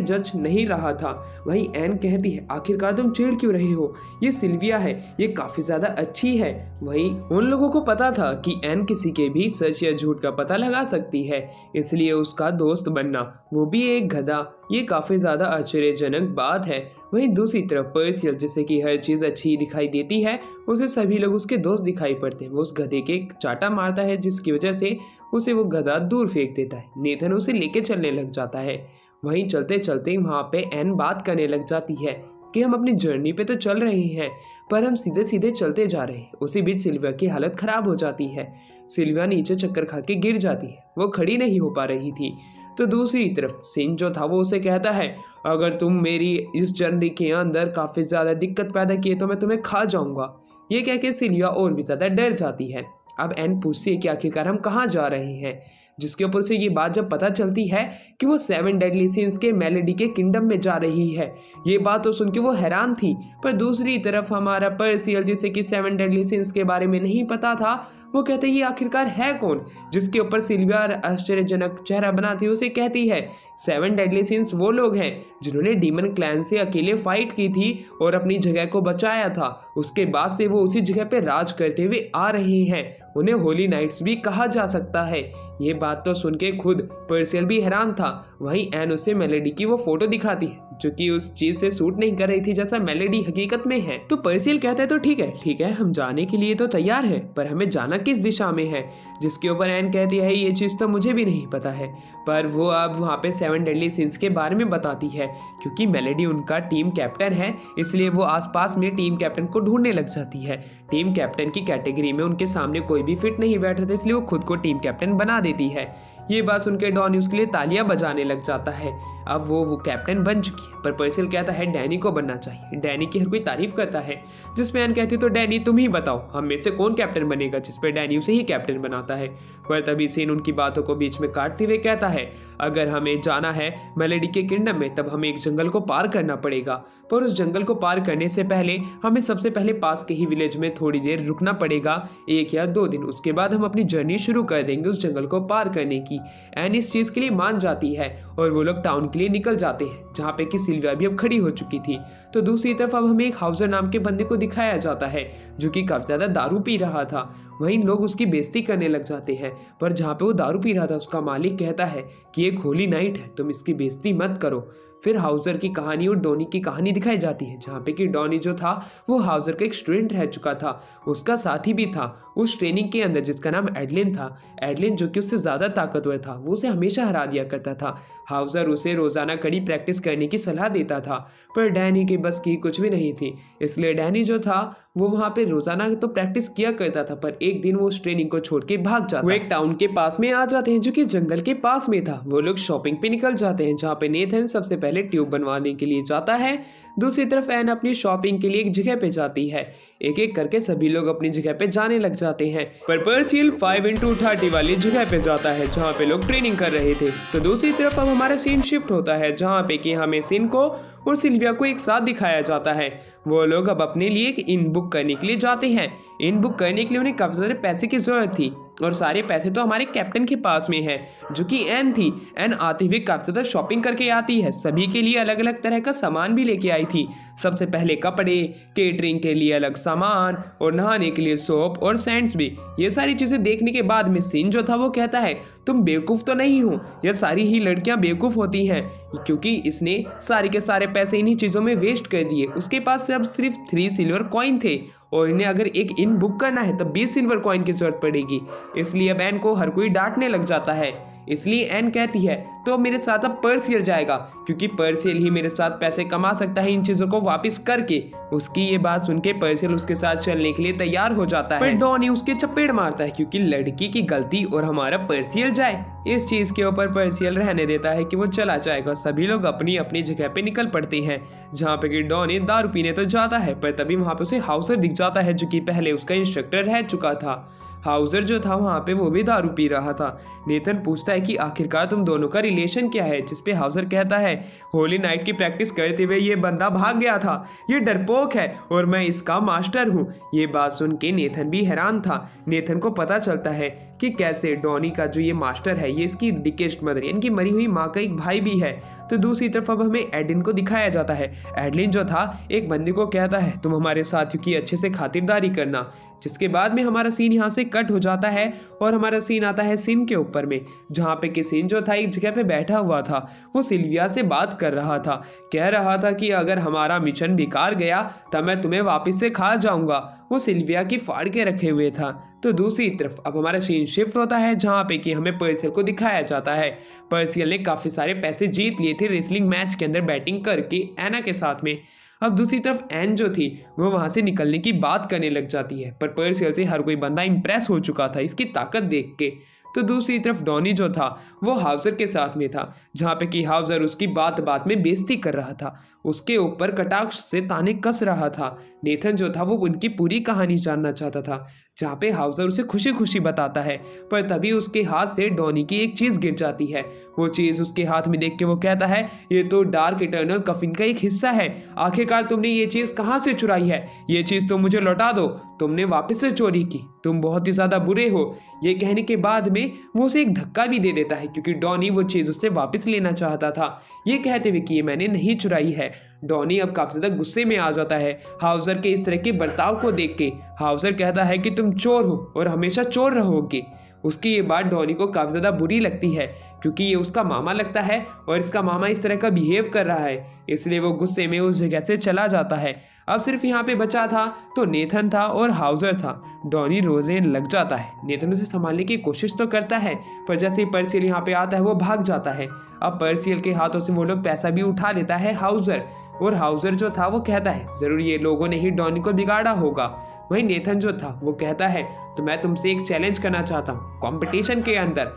जज नहीं रहा था। वहीं एन कहती है, आखिरकार तुम चिढ़ क्यों रहे हो, ये सिल्विया है, ये काफी ज्यादा अच्छी है। वहीं उन लोगों को पता था कि एन किसी के भी सच या झूठ का पता लगा सकती है, इसलिए उसका दोस्त बनना, वो भी एक गधा, ये काफी ज्यादा आश्चर्यजनक बात है। वहीं दूसरी तरफ पर्सियल, जिसे कि हर चीज अच्छी दिखाई देती है, उसे सभी लोग उसके दोस्त दिखाई पड़ते हैं। वो उस गधे के चाटा मारता है जिसकी वजह से उसे वो गधा दूर फेंक देता है। नेथन उसे लेके चलने लग जाता है। वहीं चलते चलते वहाँ पे एन बात करने लग जाती है कि हम अपनी जर्नी पे तो चल रहे हैं पर हम सीधे सीधे चलते जा रहे हैं। उसी बीच सिल्विया की हालत खराब हो जाती है। सिल्विया नीचे चक्कर खा के गिर जाती है, वो खड़ी नहीं हो पा रही थी। तो दूसरी तरफ सिन जो था वो उसे कहता है, अगर तुम मेरी इस जर्नी के अंदर काफ़ी ज़्यादा दिक्कत पैदा किए तो मैं तुम्हें खा जाऊंगा। ये कह के सिल्विया और भी ज़्यादा डर जाती है। अब एन पूछती है कि आखिरकार हम कहाँ जा रहे हैं, जिसके ऊपर से ये बात जब पता चलती है कि वो 7 डेडली सिंस के मेलेडी के किंगडम में जा रही है। ये बात तो सुन के वो हैरान थी। पर दूसरी तरफ हमारा पर्सियल, जिसे कि 7 डेडली सिंस के बारे में नहीं पता था, वो कहते ये आखिरकार है कौन, जिसके ऊपर सिल्विया आश्चर्यजनक चेहरा बनाती है। उसे कहती है 7 डेडली सिंस वो लोग हैं जिन्होंने डीमन क्लैन से अकेले फाइट की थी और अपनी जगह को बचाया था। उसके बाद से वो उसी जगह पे राज करते हुए आ रहे हैं। उन्हें होली नाइट्स भी कहा जा सकता है। ये बात तो सुन के खुद पर्सियल भी हैरान था। वहीं एन उसे मेलेडी की वो फोटो दिखाती है जो कि उस चीज से सूट नहीं कर रही थी जैसा मेलेडी हकीकत में है। तो पर्सियल कहता है तो ठीक है हम जाने के लिए तो तैयार है, पर हमें जाना किस दिशा में है। जिसके ऊपर एन कहती है ये चीज़ तो मुझे भी नहीं पता है। पर वो अब वहाँ पे 7 डेडली सिंस के बारे में बताती है। क्योंकि मेलेडी उनका टीम कैप्टन है, इसलिए वो आसपास में टीम कैप्टन को ढूंढने लग जाती है। टीम कैप्टन की कैटेगरी में उनके सामने कोई भी फिट नहीं बैठ रहा था, इसलिए वो खुद को टीम कैप्टन बना देती है। ये बात सुनकर डॉनी उसके लिए तालियां बजाने लग जाता है। अब वो कैप्टन बन चुकी है। पर पर्सियल कहता है डैनी को बनना चाहिए। डैनी की हर कोई तारीफ करता है, जिसमें एन कहती तो डैनी तुम ही बताओ हम में से कौन कैप्टन बनेगा, जिस पर डैनी उसे ही कैप्टन बनाता है। पर तभी सीन उनकी बातों को बीच में काटते हुए कहता है अगर हमें जाना है मेलेडी के किंगडम में तब हमें एक जंगल को पार करना पड़ेगा। पर उस जंगल को पार करने से पहले हमें सबसे पहले पास के ही विलेज में थोड़ी देर रुकना पड़ेगा, 1 या 2 दिन। उसके बाद हम अपनी जर्नी शुरू कर देंगे उस जंगल को पार करने की। एन इस चीज़ के लिए मान जाती है और वो लोग टाउन के लिए निकल जाते हैं, जहाँ पे कि सिल्विया भी अब खड़ी हो चुकी थी। तो दूसरी तरफ अब हमें एक हाउसर नाम के बंदे को दिखाया जाता है जो कि काफ़ी ज़्यादा दारू पी रहा था। वहीं लोग उसकी बेइज्जती करने लग जाते हैं। पर जहाँ पे वो दारू पी रहा था उसका मालिक कहता है कि एक होली नाइट है, तुम इसकी बेइज्जती मत करो। फिर हाउसर की कहानी और डॉनी की कहानी दिखाई जाती है, जहाँ पे कि डॉनी जो था वो हाउसर का एक स्टूडेंट रह चुका था, उसका साथी भी था उस ट्रेनिंग के अंदर जिसका नाम एडलिन था। एडलिन जो कि उससे ज़्यादा ताकतवर था, वो उसे हमेशा हरा दिया करता था। हाउसर उसे रोज़ाना कड़ी प्रैक्टिस करने की सलाह देता था, पर डैनी के बस की कुछ भी नहीं थी। इसलिए डैनी जो था वो वहाँ पे रोज़ाना तो प्रैक्टिस किया करता था, पर एक दिन वो उस ट्रेनिंग को छोड़ के भाग जाता है। वो एक टाउन के पास में आ जाते हैं जो कि जंगल के पास में था। वो लोग शॉपिंग पे निकल जाते हैं, जहाँ पे नेथन सबसे पहले ट्यूब बनवाने के लिए जाता है। दूसरी तरफ एन अपनी शॉपिंग के लिए एक जगह पे जाती है। एक एक करके सभी लोग अपनी जगह पे जाने लग जाते हैं। पर पर्सियल 5x30 वाली जगह पे जाता है जहाँ पे लोग ट्रेनिंग कर रहे थे। तो दूसरी तरफ अब हमारा सीन शिफ्ट होता है, जहाँ पे कि हमें सिन को और सिल्विया को एक साथ दिखाया जाता है। वो लोग अब अपने लिए एक इन बुक करने के लिए जाते हैं। इन बुक करने के लिए उन्हें काफ़ी सारे पैसे की ज़रूरत थी और सारे पैसे तो हमारे कैप्टन के पास में है जो कि एन थी। एन आते हुए काफ़ी ज़्यादा शॉपिंग करके आती है, सभी के लिए अलग अलग तरह का सामान भी लेके आई थी। सबसे पहले कपड़े, केटरिंग के लिए अलग सामान और नहाने के लिए सोप और सेंट्स भी। ये सारी चीज़ें देखने के बाद में सिन जो था वो कहता है तुम बेवकूफ़ तो नहीं हो, यह सारी ही लड़कियां बेवकूफ़ होती हैं, क्योंकि इसने सारे के सारे पैसे इन्हीं चीज़ों में वेस्ट कर दिए। उसके पास अब सिर्फ 3 सिल्वर कॉइन थे और इन्हें अगर एक इन बुक करना है तब 20 सिल्वर कॉइन की जरूरत पड़ेगी। इसलिए अब एन को हर कोई डांटने लग जाता है। इसलिए एन कहती है तो मेरे साथ अब पर्सियल जाएगा, क्योंकि पर्सियल ही मेरे साथ पैसे कमा सकता है इन चीज़ों को वापस करके। उसकी ये बात सुन के पर्सियल उसके साथ चलने के लिए तैयार हो जाता है। पर डॉनी उसके चपेट मारता है क्योंकि लड़की की गलती और हमारा पर्सियल जाए, इस चीज़ के ऊपर पर्सियल रहने देता है कि वो चला जाएगा। सभी लोग अपनी अपनी जगह पे निकल पड़ते हैं, जहाँ पे कि डॉनी दारू पीने तो जाता है। पर तभी वहाँ पे उसे हाउसर दिख जाता है जो कि पहले उसका इंस्ट्रक्टर रह चुका था। हाउजर जो था वहाँ पे वो भी दारू पी रहा था। नेथन पूछता है कि आखिरकार तुम दोनों का रिलेशन क्या है, जिसपे हाउजर कहता है होली नाइट की प्रैक्टिस करते हुए ये बंदा भाग गया था, ये डरपोक है और मैं इसका मास्टर हूँ। ये बात सुन के नेथन भी हैरान था। नेथन को पता चलता है कि कैसे डॉनी का जो ये मास्टर है ये इसकी डिकेस्ड मदर यानी कि मरी हुई माँ का एक भाई भी है। तो दूसरी तरफ अब हमें एडलिन को दिखाया जाता है। एडलिन जो था एक बंदी को कहता है तुम हमारे साथियों की अच्छे से खातिरदारी करना, जिसके बाद में हमारा सीन यहाँ से कट हो जाता है और हमारा सीन आता है सीन के ऊपर में, जहाँ पे कि सीन जो था एक जगह पे बैठा हुआ था। वो सिल्विया से बात कर रहा था, कह रहा था कि अगर हमारा मिशन बेकार गया तब मैं तुम्हें वापस से खा जाऊंगा। वो सिल्विया की फाड़ के रखे हुए था। तो दूसरी तरफ अब हमारा सीन शिफ्ट होता है जहाँ पे कि हमें पर्सियल को दिखाया जाता है। पर्सियल ने काफ़ी सारे पैसे जीत लिए थे रेसलिंग मैच के अंदर बैटिंग करके एना के साथ में। अब दूसरी तरफ एन जो थी वो वहाँ से निकलने की बात करने लग जाती है, पर पर्सियल से हर कोई बंदा इंप्रेस हो चुका था इसकी ताकत देख के। तो दूसरी तरफ डॉनी जो था वो हाउजर के साथ में था, जहाँ पे कि हाउजर उसकी बात बात में बेइज्जती कर रहा था, उसके ऊपर कटाक्ष से ताने कस रहा था। नेथन जो था वो उनकी पूरी कहानी जानना चाहता था, जहाँ पे हाउजर उसे खुशी खुशी बताता है। पर तभी उसके हाथ से डॉनी की एक चीज़ गिर जाती है। वो चीज़ उसके हाथ में देख के वो कहता है ये तो डार्क इटर्नल कफिन का एक हिस्सा है, आखिरकार तुमने ये चीज़ कहाँ से चुराई है, ये चीज़ तो मुझे लौटा दो, तुमने वापस से चोरी की, तुम बहुत ही ज़्यादा बुरे हो। ये कहने के बाद में वो उसे एक धक्का भी दे देता है, क्योंकि डॉनी वो चीज़ उससे वापस लेना चाहता था, ये कहते हुए कि ये मैंने नहीं चुराई है। डॉनी अब काफ़ी ज़्यादा गुस्से में आ जाता है हाउजर के इस तरह के बर्ताव को देख के। हाउजर कहता है कि तुम चोर हो और हमेशा चोर रहोगे। उसकी ये बात डॉनी को काफ़ी ज़्यादा बुरी लगती है, क्योंकि ये उसका मामा लगता है और इसका मामा इस तरह का बिहेव कर रहा है, इसलिए वो गुस्से में उस जगह से चला जाता है। अब सिर्फ यहाँ पे बचा था तो नेथन था और हाउजर था। डॉनी रोने लग जाता है, नेथन उसे संभालने की कोशिश तो करता है, पर जैसे ही पर्सियल यहाँ पे आता है वो भाग जाता है। अब पर्सियल के हाथों से वो लोग पैसा भी उठा लेता है हाउजर, और हाउजर जो था वो कहता है ज़रूर ये लोगों ने ही डॉनी को बिगाड़ा होगा। वहीं नेथन जो था वो कहता है तो मैं तुमसे एक चैलेंज करना चाहता हूँ कंपटीशन के अंदर,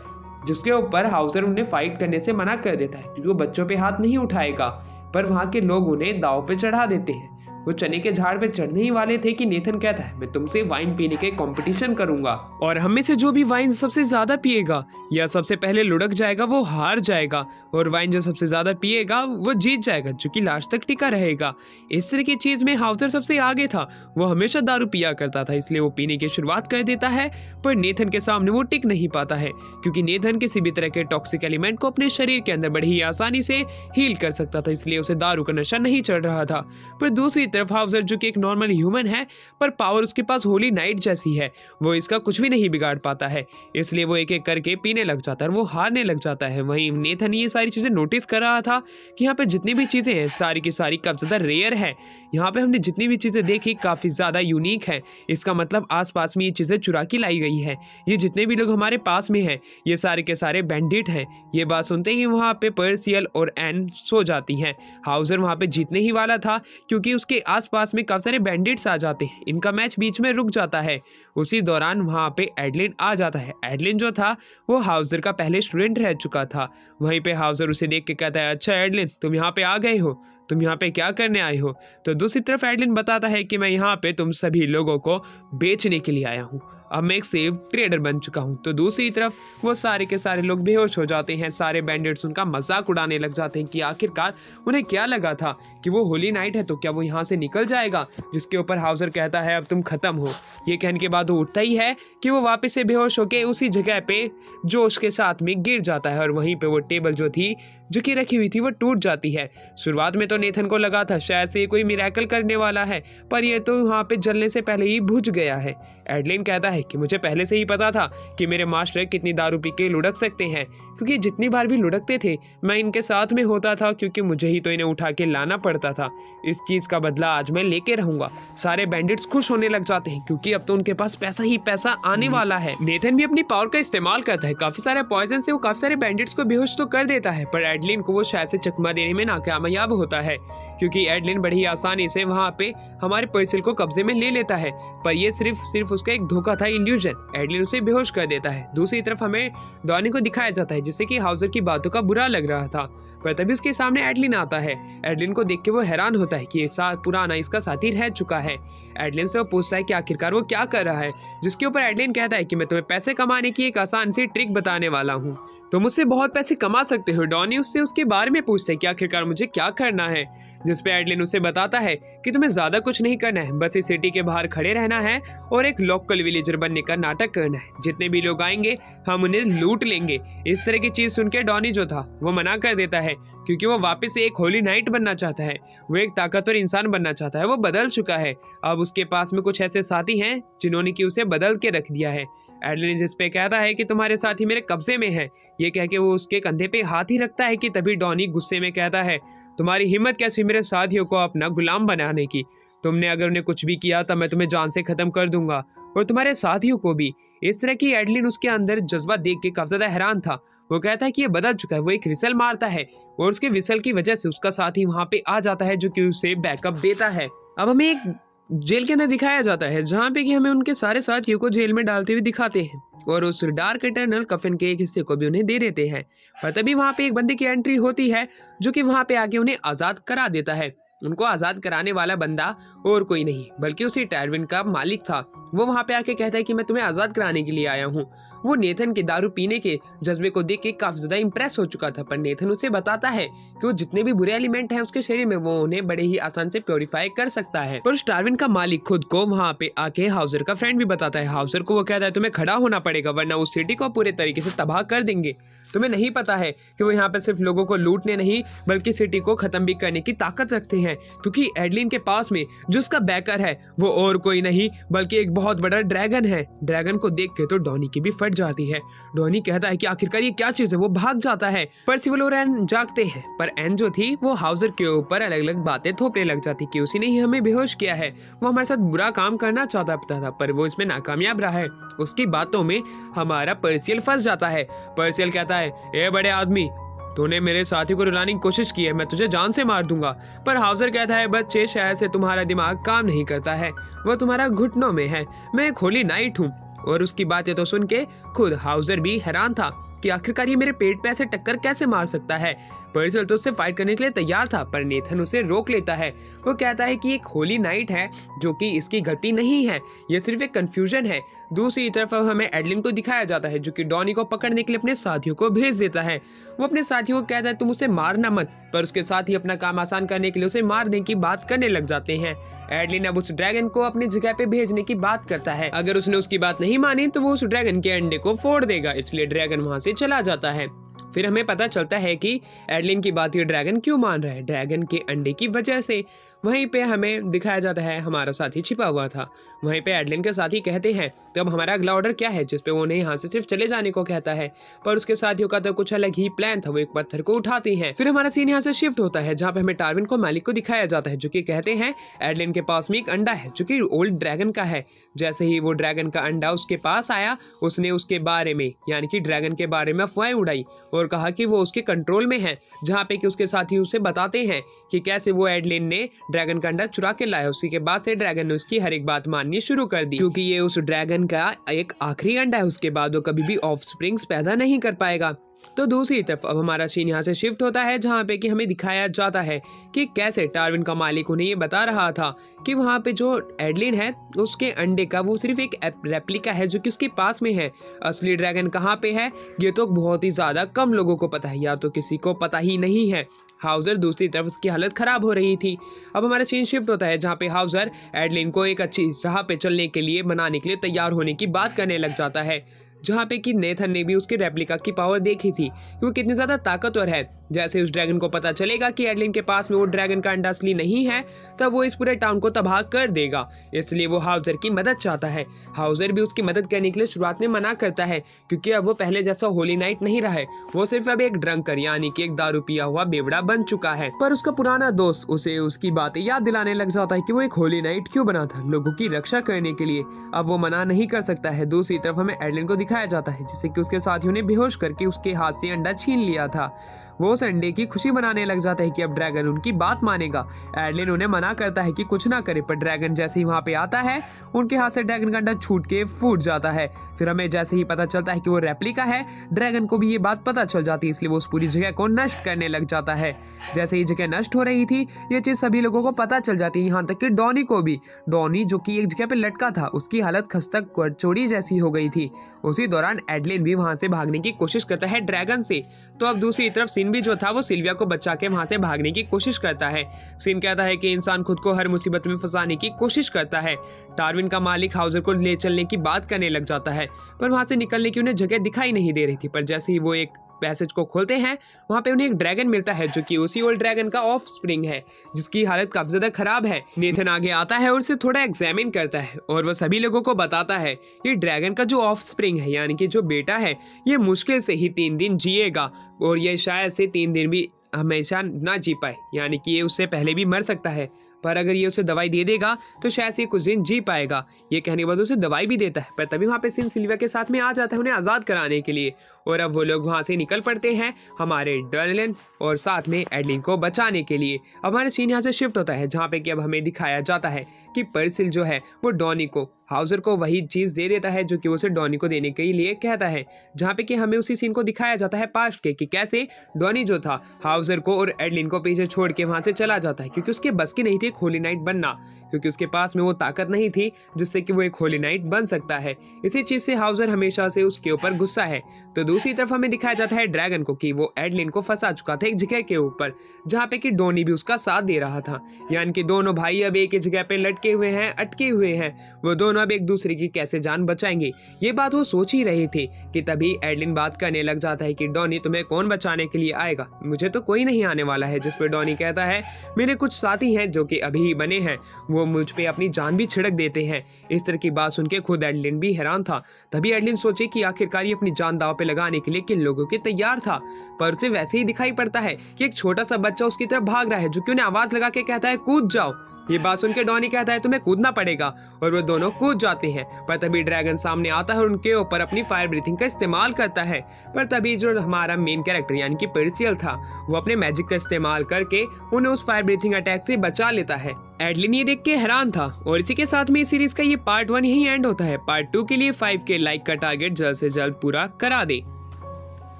जिसके ऊपर हाउजर उन्हें फाइट करने से मना कर देता है, क्योंकि वो बच्चों पे हाथ नहीं उठाएगा। पर वहाँ के लोग उन्हें दाव पे चढ़ा देते हैं। वो चने के झाड़ पे चढ़ने ही वाले थे कि नेथन कहता है मैं तुमसे वाइन पीने के कंपटीशन करूंगा, और हम में से जो भी वाइन सबसे ज्यादा पिएगा या सबसे पहले लुढ़क जाएगा वो हार जाएगा, और वाइन जो सबसे ज्यादा पिएगा वो जीत जाएगा, जो कि लास्ट तक टिका रहेगा। इस तरह की चीज में हाउजर सबसे आगे था। वो हमेशा दारू पिया करता था, इसलिए वो पीने की शुरुआत कर देता है, पर नेथन के सामने वो टिक नहीं पाता है, क्योंकि नेथन किसी भी तरह के टॉक्सिक एलिमेंट को अपने शरीर के अंदर बड़ी ही आसानी से हील कर सकता था, इसलिए उसे दारू का नशा नहीं चढ़ रहा था। पर दूसरी तरफ हाउजर जो कि एक नॉर्मल ह्यूमन है, पर पावर उसके पास होली नाइट जैसी है, वो इसका कुछ भी नहीं बिगाड़ पाता है, इसलिए वो एक एक करके पीने लग जाता है और वो हारने लग जाता है। वहीं नेथन ये सारी चीज़ें नोटिस कर रहा था कि यहाँ पे जितनी भी चीज़ें हैं सारी की सारी काफ़ी ज़्यादा रेयर है। यहाँ पे हमने जितनी भी चीज़ें देखी काफ़ी ज़्यादा यूनिक है, इसका मतलब आसपास में ये चीज़ें चुरा के लाई गई है। ये जितने भी लोग हमारे पास में हैं ये सारे के सारे बैंडिट हैं। ये बात सुनते ही वहाँ पे पर्सियल और एन सो जाती हैं। हाउजर वहाँ पे जीतने ही वाला था, क्योंकि उसके आसपास में काफी सारे बैंडिट्स आ जाते हैं। इनका मैच बीच में रुक जाता है। उसी दौरान वहां पे एडलिन आ जाता है। एडलिन जो था वो हाउजर का पहले स्टूडेंट रह चुका था। वहीं पे हाउजर उसे देख के कहता है अच्छा एडलिन तुम यहाँ पे आ गए हो, तुम यहाँ पे क्या करने आए हो। तो दूसरी तरफ एडलिन बताता है कि मैं यहाँ पे तुम सभी लोगों को बेचने के लिए आया हूँ, अब मैं एक सेव ट्रेडर बन चुका हूँ। तो दूसरी तरफ वो सारे के सारे लोग बेहोश हो जाते हैं। सारे बैंडिट्स उनका मजाक उड़ाने लग जाते हैं कि आखिरकार उन्हें क्या लगा था कि वो होली नाइट है तो क्या वो यहाँ से निकल जाएगा, जिसके ऊपर हाउजर कहता है अब तुम खत्म हो। ये कहने के बाद वो उठता ही है कि वो वापस से बेहोश होके उसी जगह पे जोश के साथ में गिर जाता है, और वहीं पे वो टेबल जो थी जो कि रखी हुई थी वो टूट जाती है। शुरुआत में तो नेथन को लगा था शायद से ये कोई मिरेकल करने वाला है, पर ये तो वहाँ पे जलने से पहले ही बुझ गया है। एडलिन कहता है कि मुझे पहले से ही पता था कि मेरे मास्टर कितनी दारू पी के लुढ़क सकते हैं, क्योंकि जितनी बार भी लुढ़कते थे मैं इनके साथ में होता था, क्योंकि मुझे ही तो इन्हें उठा के लाना पड़ता था। इस चीज़ का बदला आज मैं लेके रहूंगा। सारे बैंडिट्स खुश होने लग जाते हैं, क्योंकि अब तो उनके पास पैसा ही पैसा आने वाला है। नेथन भी अपनी पावर का इस्तेमाल करता है, काफी सारे पॉइजन से वो काफी सारे बैंडिट्स को बेहोश तो कर देता है, पर एडलिन को वो शायद से चकमा देने में नाकामयाब होता है, क्योंकि एडलिन बड़ी आसानी से वहाँ पे हमारे पर्सियल को कब्जे में ले लेता है। पर ये सिर्फ उसका एक धोखा था, इल्यूजन। एडलिन उसे बेहोश कर देता है। दूसरी तरफ हमें डॉनी को दिखाया जाता है, जिससे कि हाउजर की बातों का बुरा लग रहा था, पर तभी उसके सामने एडलिन आता है। एडलिन को देख के वो हैरान होता है कि ये पुराना इसका साथी रह चुका है। एडलिन से वो पूछता है कि आखिरकार वो क्या कर रहा है, जिसके ऊपर एडलिन कहता है कि मैं तुम्हें पैसे कमाने की एक आसान सी ट्रिक बताने वाला हूँ, तुम उससे बहुत पैसे कमा सकते हो। डॉनी उससे उसके बारे में पूछता है कि आखिरकार मुझे क्या करना है, जिस पे एडलिन उसे बताता है कि तुम्हें ज्यादा कुछ नहीं करना है, बस इस सिटी के बाहर खड़े रहना है और एक लोकल विलेजर बनने का नाटक करना है। जितने भी लोग आएंगे हम उन्हें लूट लेंगे। इस तरह की चीज सुन के डॉनी जो था वो मना कर देता है, क्योंकि वो वापस एक होली नाइट बनना चाहता है। वो एक ताकतवर इंसान बनना चाहता है। वो बदल चुका है। अब उसके पास में कुछ ऐसे साथी हैं जिन्होंने कि उसे बदल के रख दिया है। एडलिन जिस पे कहता है कि तुम्हारे साथी मेरे कब्जे में है, ये कह के वो उसके कंधे पे हाथ ही रखता है कि तभी डॉनी गुस्से में कहता है, तुम्हारी हिम्मत कैसी मेरे साथियों को अपना गुलाम बनाने की, तुमने अगर उन्हें कुछ भी किया तो मैं तुम्हें जान से खत्म कर दूंगा और तुम्हारे साथियों को भी। इस तरह की एडलिन उसके अंदर जज्बा देख के काफी ज्यादा हैरान था। वो कहता है कि ये बदल चुका है। वो एक विसल मारता है और उसके विसल की वजह से उसका साथी वहां पे आ जाता है, जो कि उसे बैकअप देता है। अब हमें एक जेल के अंदर दिखाया जाता है, जहाँ पे कि हमें उनके सारे साथियों को जेल में डालते हुए दिखाते हैं और उस डार्क इटर्नल कफन के एक हिस्से को भी उन्हें दे देते हैं। पर तभी वहाँ पे एक बंदे की एंट्री होती है, जो कि वहाँ पे आके उन्हें आज़ाद करा देता है। उनको आज़ाद कराने वाला बंदा और कोई नहीं बल्कि उसी टायरविन का मालिक था। वो वहाँ पे आके कहता है कि मैं तुम्हें आज़ाद कराने के लिए आया हूँ। वो नेथन के दारू पीने के जज्बे को देख के काफी ज्यादा इंप्रेस हो चुका था, पर नेथन उसे बताता है कि वो जितने भी बुरे एलिमेंट हैं उसके शरीर में वो उन्हें बड़े ही आसान से प्योरीफाई कर सकता है। पर उस टायरविन का मालिक खुद को वहाँ पे आके हाउजर का फ्रेंड भी बताता है। हाउजर को वो कहता है तुम्हें खड़ा होना पड़ेगा वरना उस सिटी को पूरे तरीके से तबाह कर देंगे। तुम्हें नहीं पता है कि वो यहाँ पे सिर्फ लोगों को लूटने नहीं बल्कि सिटी को खत्म भी करने की ताकत रखते हैं, क्योंकि एडलिन के पास में जो उसका बैकर है वो और कोई नहीं बल्कि एक बहुत बड़ा ड्रैगन है। ड्रैगन को देख के तो डॉनी की भी फट जाती है। डॉनी कहता है कि आखिरकार ये क्या चीज है। वो भाग जाता है। पर्सिवल और एन जागते हैं, पर एन जो थी वो हाउजर के ऊपर अलग अलग बातें थोपने लग जाती कि उसी ने ही हमें बेहोश किया है। वो हमारे साथ बुरा काम करना चाहता था पर वो इसमें नाकामयाब रहा है। उसकी बातों में हमारा पर्सियल फंस जाता है। पर्सियल कहता है ए बड़े आदमी, तूने मेरे साथी को रुलाने की कोशिश की है, मैं तुझे जान से मार दूंगा। पर हाउजर कहता है बच्चे शायद से तुम्हारा दिमाग काम नहीं करता है, वह तुम्हारा घुटनों में है। मैं एक होली नाइट हूँ। और उसकी बातें तो सुन के खुद हाउजर भी हैरान था कि आखिरकार ये मेरे पेट पे ऐसे टक्कर कैसे मार सकता है। पर्सियल तो उससे फाइट करने के लिए तैयार था, पर नेथन उसे रोक लेता है। वो कहता है कि एक होली नाइट है जो कि इसकी गलती नहीं है, ये सिर्फ एक कंफ्यूजन है। दूसरी तरफ अब हमें एडलिन को दिखाया जाता है, जो कि डॉनी को पकड़ने के लिए अपने साथियों को भेज देता है। वो अपने साथियों को कहता है तुम उसे मारना मत, पर उसके साथी अपना काम आसान करने के लिए उसे मारने की बात करने लग जाते हैं। एडलिन अब उस ड्रैगन को अपनी जगह पे भेजने की बात करता है। अगर उसने उसकी बात नहीं मानी तो वो उस ड्रैगन के अंडे को फोड़ देगा, इसलिए ड्रैगन वहां से चला जाता है। फिर हमें पता चलता है कि एडलिन की बात ये ड्रैगन क्यों मान रहा है, ड्रैगन के अंडे की वजह से। वहीं पे हमें दिखाया जाता है हमारा साथी छिपा हुआ था। वहीं पे एडलिन के साथी कहते हैं तो अब हमारा अगला ऑर्डर क्या है, जिसपे वो उन्हें यहाँ से सिर्फ चले जाने को कहता है, पर उसके साथियों का तो कुछ अलग ही प्लान था। वो एक पत्थर को उठाते हैं। फिर हमारा सीन यहाँ से शिफ्ट होता है, जहाँ पे हमें टायरविन को मालिक को दिखाया जाता है, जो कि कहते हैं एडलिन के पास में एक अंडा है जो कि ओल्ड ड्रैगन का है। जैसे ही वो ड्रैगन का अंडा उसके पास आया, उसने उसके बारे में यानी कि ड्रैगन के बारे में अफवाहें उड़ाई और कहा कि वो उसके कंट्रोल में है। जहाँ पे कि उसके साथी उसे बताते हैं कि कैसे वो एडलिन ने ड्रैगन का अंडा चुरा के लाया। उसी के बाद से ड्रैगन ने उसकी हर एक बात माननी शुरू कर दी, क्योंकि ये उस ड्रैगन का एक आखिरी अंडा है। उसके बाद वो कभी भी ऑफस्प्रिंग्स पैदा नहीं कर पाएगा। तो दूसरी तरफ अब हमारा सीन यहाँ से शिफ्ट होता है, जहाँ पे कि हमें दिखाया जाता है कि कैसे टायरविन का मालिक उन्हें ये बता रहा था कि वहाँ पे जो एडलिन है उसके अंडे का वो सिर्फ एक रेप्लिका है जो कि उसके पास में है। असली ड्रैगन कहाँ पे है ये तो बहुत ही ज्यादा कम लोगों को पता है, या तो किसी को पता ही नहीं है। हाउजर दूसरी तरफ उसकी हालत खराब हो रही थी। अब हमारा सीन शिफ्ट होता है, जहाँ पे हाउजर एडलिन को एक अच्छी राह पे चलने के लिए बनाने के लिए तैयार होने की बात करने लग जाता है, जहाँ पे कि नेथन ने भी उसके रेप्लिका की पावर देखी थी कि वो कितनी ज्यादा ताकतवर है। जैसे उस ड्रैगन को पता चलेगा कि एडलिन के पास में वो ड्रैगन का अंडा असली नहीं है, तब वो इस पूरे टाउन को तबाह कर देगा। इसलिए वो हाउजर की मदद चाहता है। हाउजर भी उसकी मदद करने के लिए शुरुआत में मना करता है, क्योंकि अब वो पहले जैसा होली नाइट नहीं रहा है। वो सिर्फ अब एक ड्रंकर यानी कि एक दारू पिया हुआ बेवड़ा बन चुका है। पर उसका पुराना दोस्त उसे उसकी बातें याद दिलाने लग जाता है कि वो एक होली नाइट क्यों बना था, लोगों की रक्षा करने के लिए। अब वो मना नहीं कर सकता है। दूसरी तरफ हमें एडलिन को दिखाया जाता है, जिसे कि उसके साथियों ने बेहोश करके उसके हाथ से अंडा छीन लिया था। वो संडे की खुशी मनाने लग जाता है कि अब ड्रैगन उनकी बात मानेगा। एडलिन उन्हें मना करता है कि कुछ ना करे, पर ड्रैगन जैसे ही वहाँ पे आता है उनके हाथ से ड्रैगन का अंडा छूट के फूट जाता है। फिर हमें जैसे ही पता चलता है कि वो रेप्लिका है, ड्रैगन को भी ये बात पता चल जाती है, इसलिए वो उस पूरी जगह को नष्ट करने लग जाता है। जैसे ही जगह नष्ट हो रही थी ये चीज सभी लोगों को पता चल जाती है, यहाँ तक कि डॉनी को भी। डॉनी जो कि एक जगह पे लटका था, उसकी हालत खस्तक चोरी जैसी हो गई थी। उसी दौरान एडलिन भी वहां से भागने की कोशिश करता है ड्रैगन से। तो अब दूसरी तरफ सिन भी जो था वो सिल्विया को बचा के वहां से भागने की कोशिश करता है। सिन कहता है कि इंसान खुद को हर मुसीबत में फंसाने की कोशिश करता है। डार्विन का मालिक हाउजर को ले चलने की बात करने लग जाता है, पर वहां से निकलने की उन्हें जगह दिखाई नहीं दे रही थी। पर जैसे ही वो एक पैसेज को खोलते हैं वहां पे उन्हें एक ड्रैगन मिलता है जो कि उसी ओल्ड ड्रैगन का ऑफ स्प्रिंग है, जिसकी हालत काफी ज्यादा खराब है। नेथन आगे आता है और उसे थोड़ा एग्जामिन करता है और वो सभी लोगों को बताता है ये ड्रैगन का जो ऑफ स्प्रिंग है, यानी कि जो बेटा है, ये मुश्किल से ही 3 दिन जिएगा और ये शायद से 3 दिन भी हमेशा ना जी पाए, यानी कि ये उससे पहले भी मर सकता है। पर अगर ये उसे दवाई दे देगा तो शायद से कुछ दिन जी पाएगा। ये कहने के बाद उसे दवाई भी देता है। पर तभी वहाँ पे सिन सिल्विया के साथ में आ जाता है उन्हें आज़ाद कराने के लिए, और अब वो लोग वहाँ से निकल पड़ते हैं हमारे डर्लिन और साथ में एडलिन को बचाने के लिए। अब हमारा सीन यहाँ से शिफ्ट होता है जहाँ पे कि अब हमें दिखाया जाता है कि पर्सिल जो है वो डॉनी को हाउजर को वही चीज़ दे देता है जो कि उसे डॉनी को देने के लिए कहता है। जहाँ पे कि हमें उसी सीन को दिखाया जाता है पास्ट के, कि कैसे डॉनी जो था हाउजर को और एडलिन को पीछे छोड़ के वहाँ से चला जाता है, क्योंकि उसके बस की नहीं थी एक होली नाइट बनना, क्योंकि उसके पास में वो ताकत नहीं थी जिससे कि वो एक होली नाइट बन सकता है। इसी चीज़ से हाउजर हमेशा से उसके ऊपर गुस्सा है। तो दूसरी तरफ हमें दिखाया जाता है ड्रैगन को कि वो एडलिन को फंसा चुका था एक जगह के ऊपर, जहाँ पे कि डॉनी भी उसका साथ दे रहा था। यानी कि दोनों भाई अब एक ही जगह पे लटके हुए हैं, अटके हुए हैं। वो दोनों अब एक दूसरे की कैसे जान बचाएंगे, ये बात वो सोच ही रहे थे कि तभी एडलिन बात करने लग जाता है कि डॉनी तुम्हें कौन बचाने के लिए आएगा, मुझे तो कोई नहीं आने वाला है। जिस पे डॉनी कहता है मेरे कुछ साथी हैं जो कि अभी ही बने हैं, वो मुझ पे अपनी जान भी छिड़क देते हैं। इस तरह की बात सुन के खुद एडलिन भी हैरान था। तभी एडलिन सोचे कि आखिरकार ये अपनी जान दांव पे लगाने के लिए किन लोगों के तैयार था, पर उसे वैसे ही दिखाई पड़ता है कि एक छोटा सा बच्चा उसकी तरफ भाग रहा है जो कि उन्हें आवाज लगा के कहता है कूद जाओ। ये बात सुन के डॉनी कहता है तुम्हें कूदना पड़ेगा, और वो दोनों कूद जाते हैं। पर तभी ड्रैगन सामने आता है और उनके ऊपर अपनी फायर ब्रीथिंग का इस्तेमाल करता है। पर तभी जो हमारा मेन कैरेक्टर यानी कि पर्सियल था, वो अपने मैजिक का इस्तेमाल करके उन्हें उस फायर ब्रीथिंग अटैक से बचा लेता है। एडलिन ये देख के हैरान था। और इसी के साथ में इस सीरीज का ये पार्ट 1 यही एंड होता है। पार्ट 2 के लिए 5K लाइक का टारगेट जल्द से जल्द पूरा करा दे।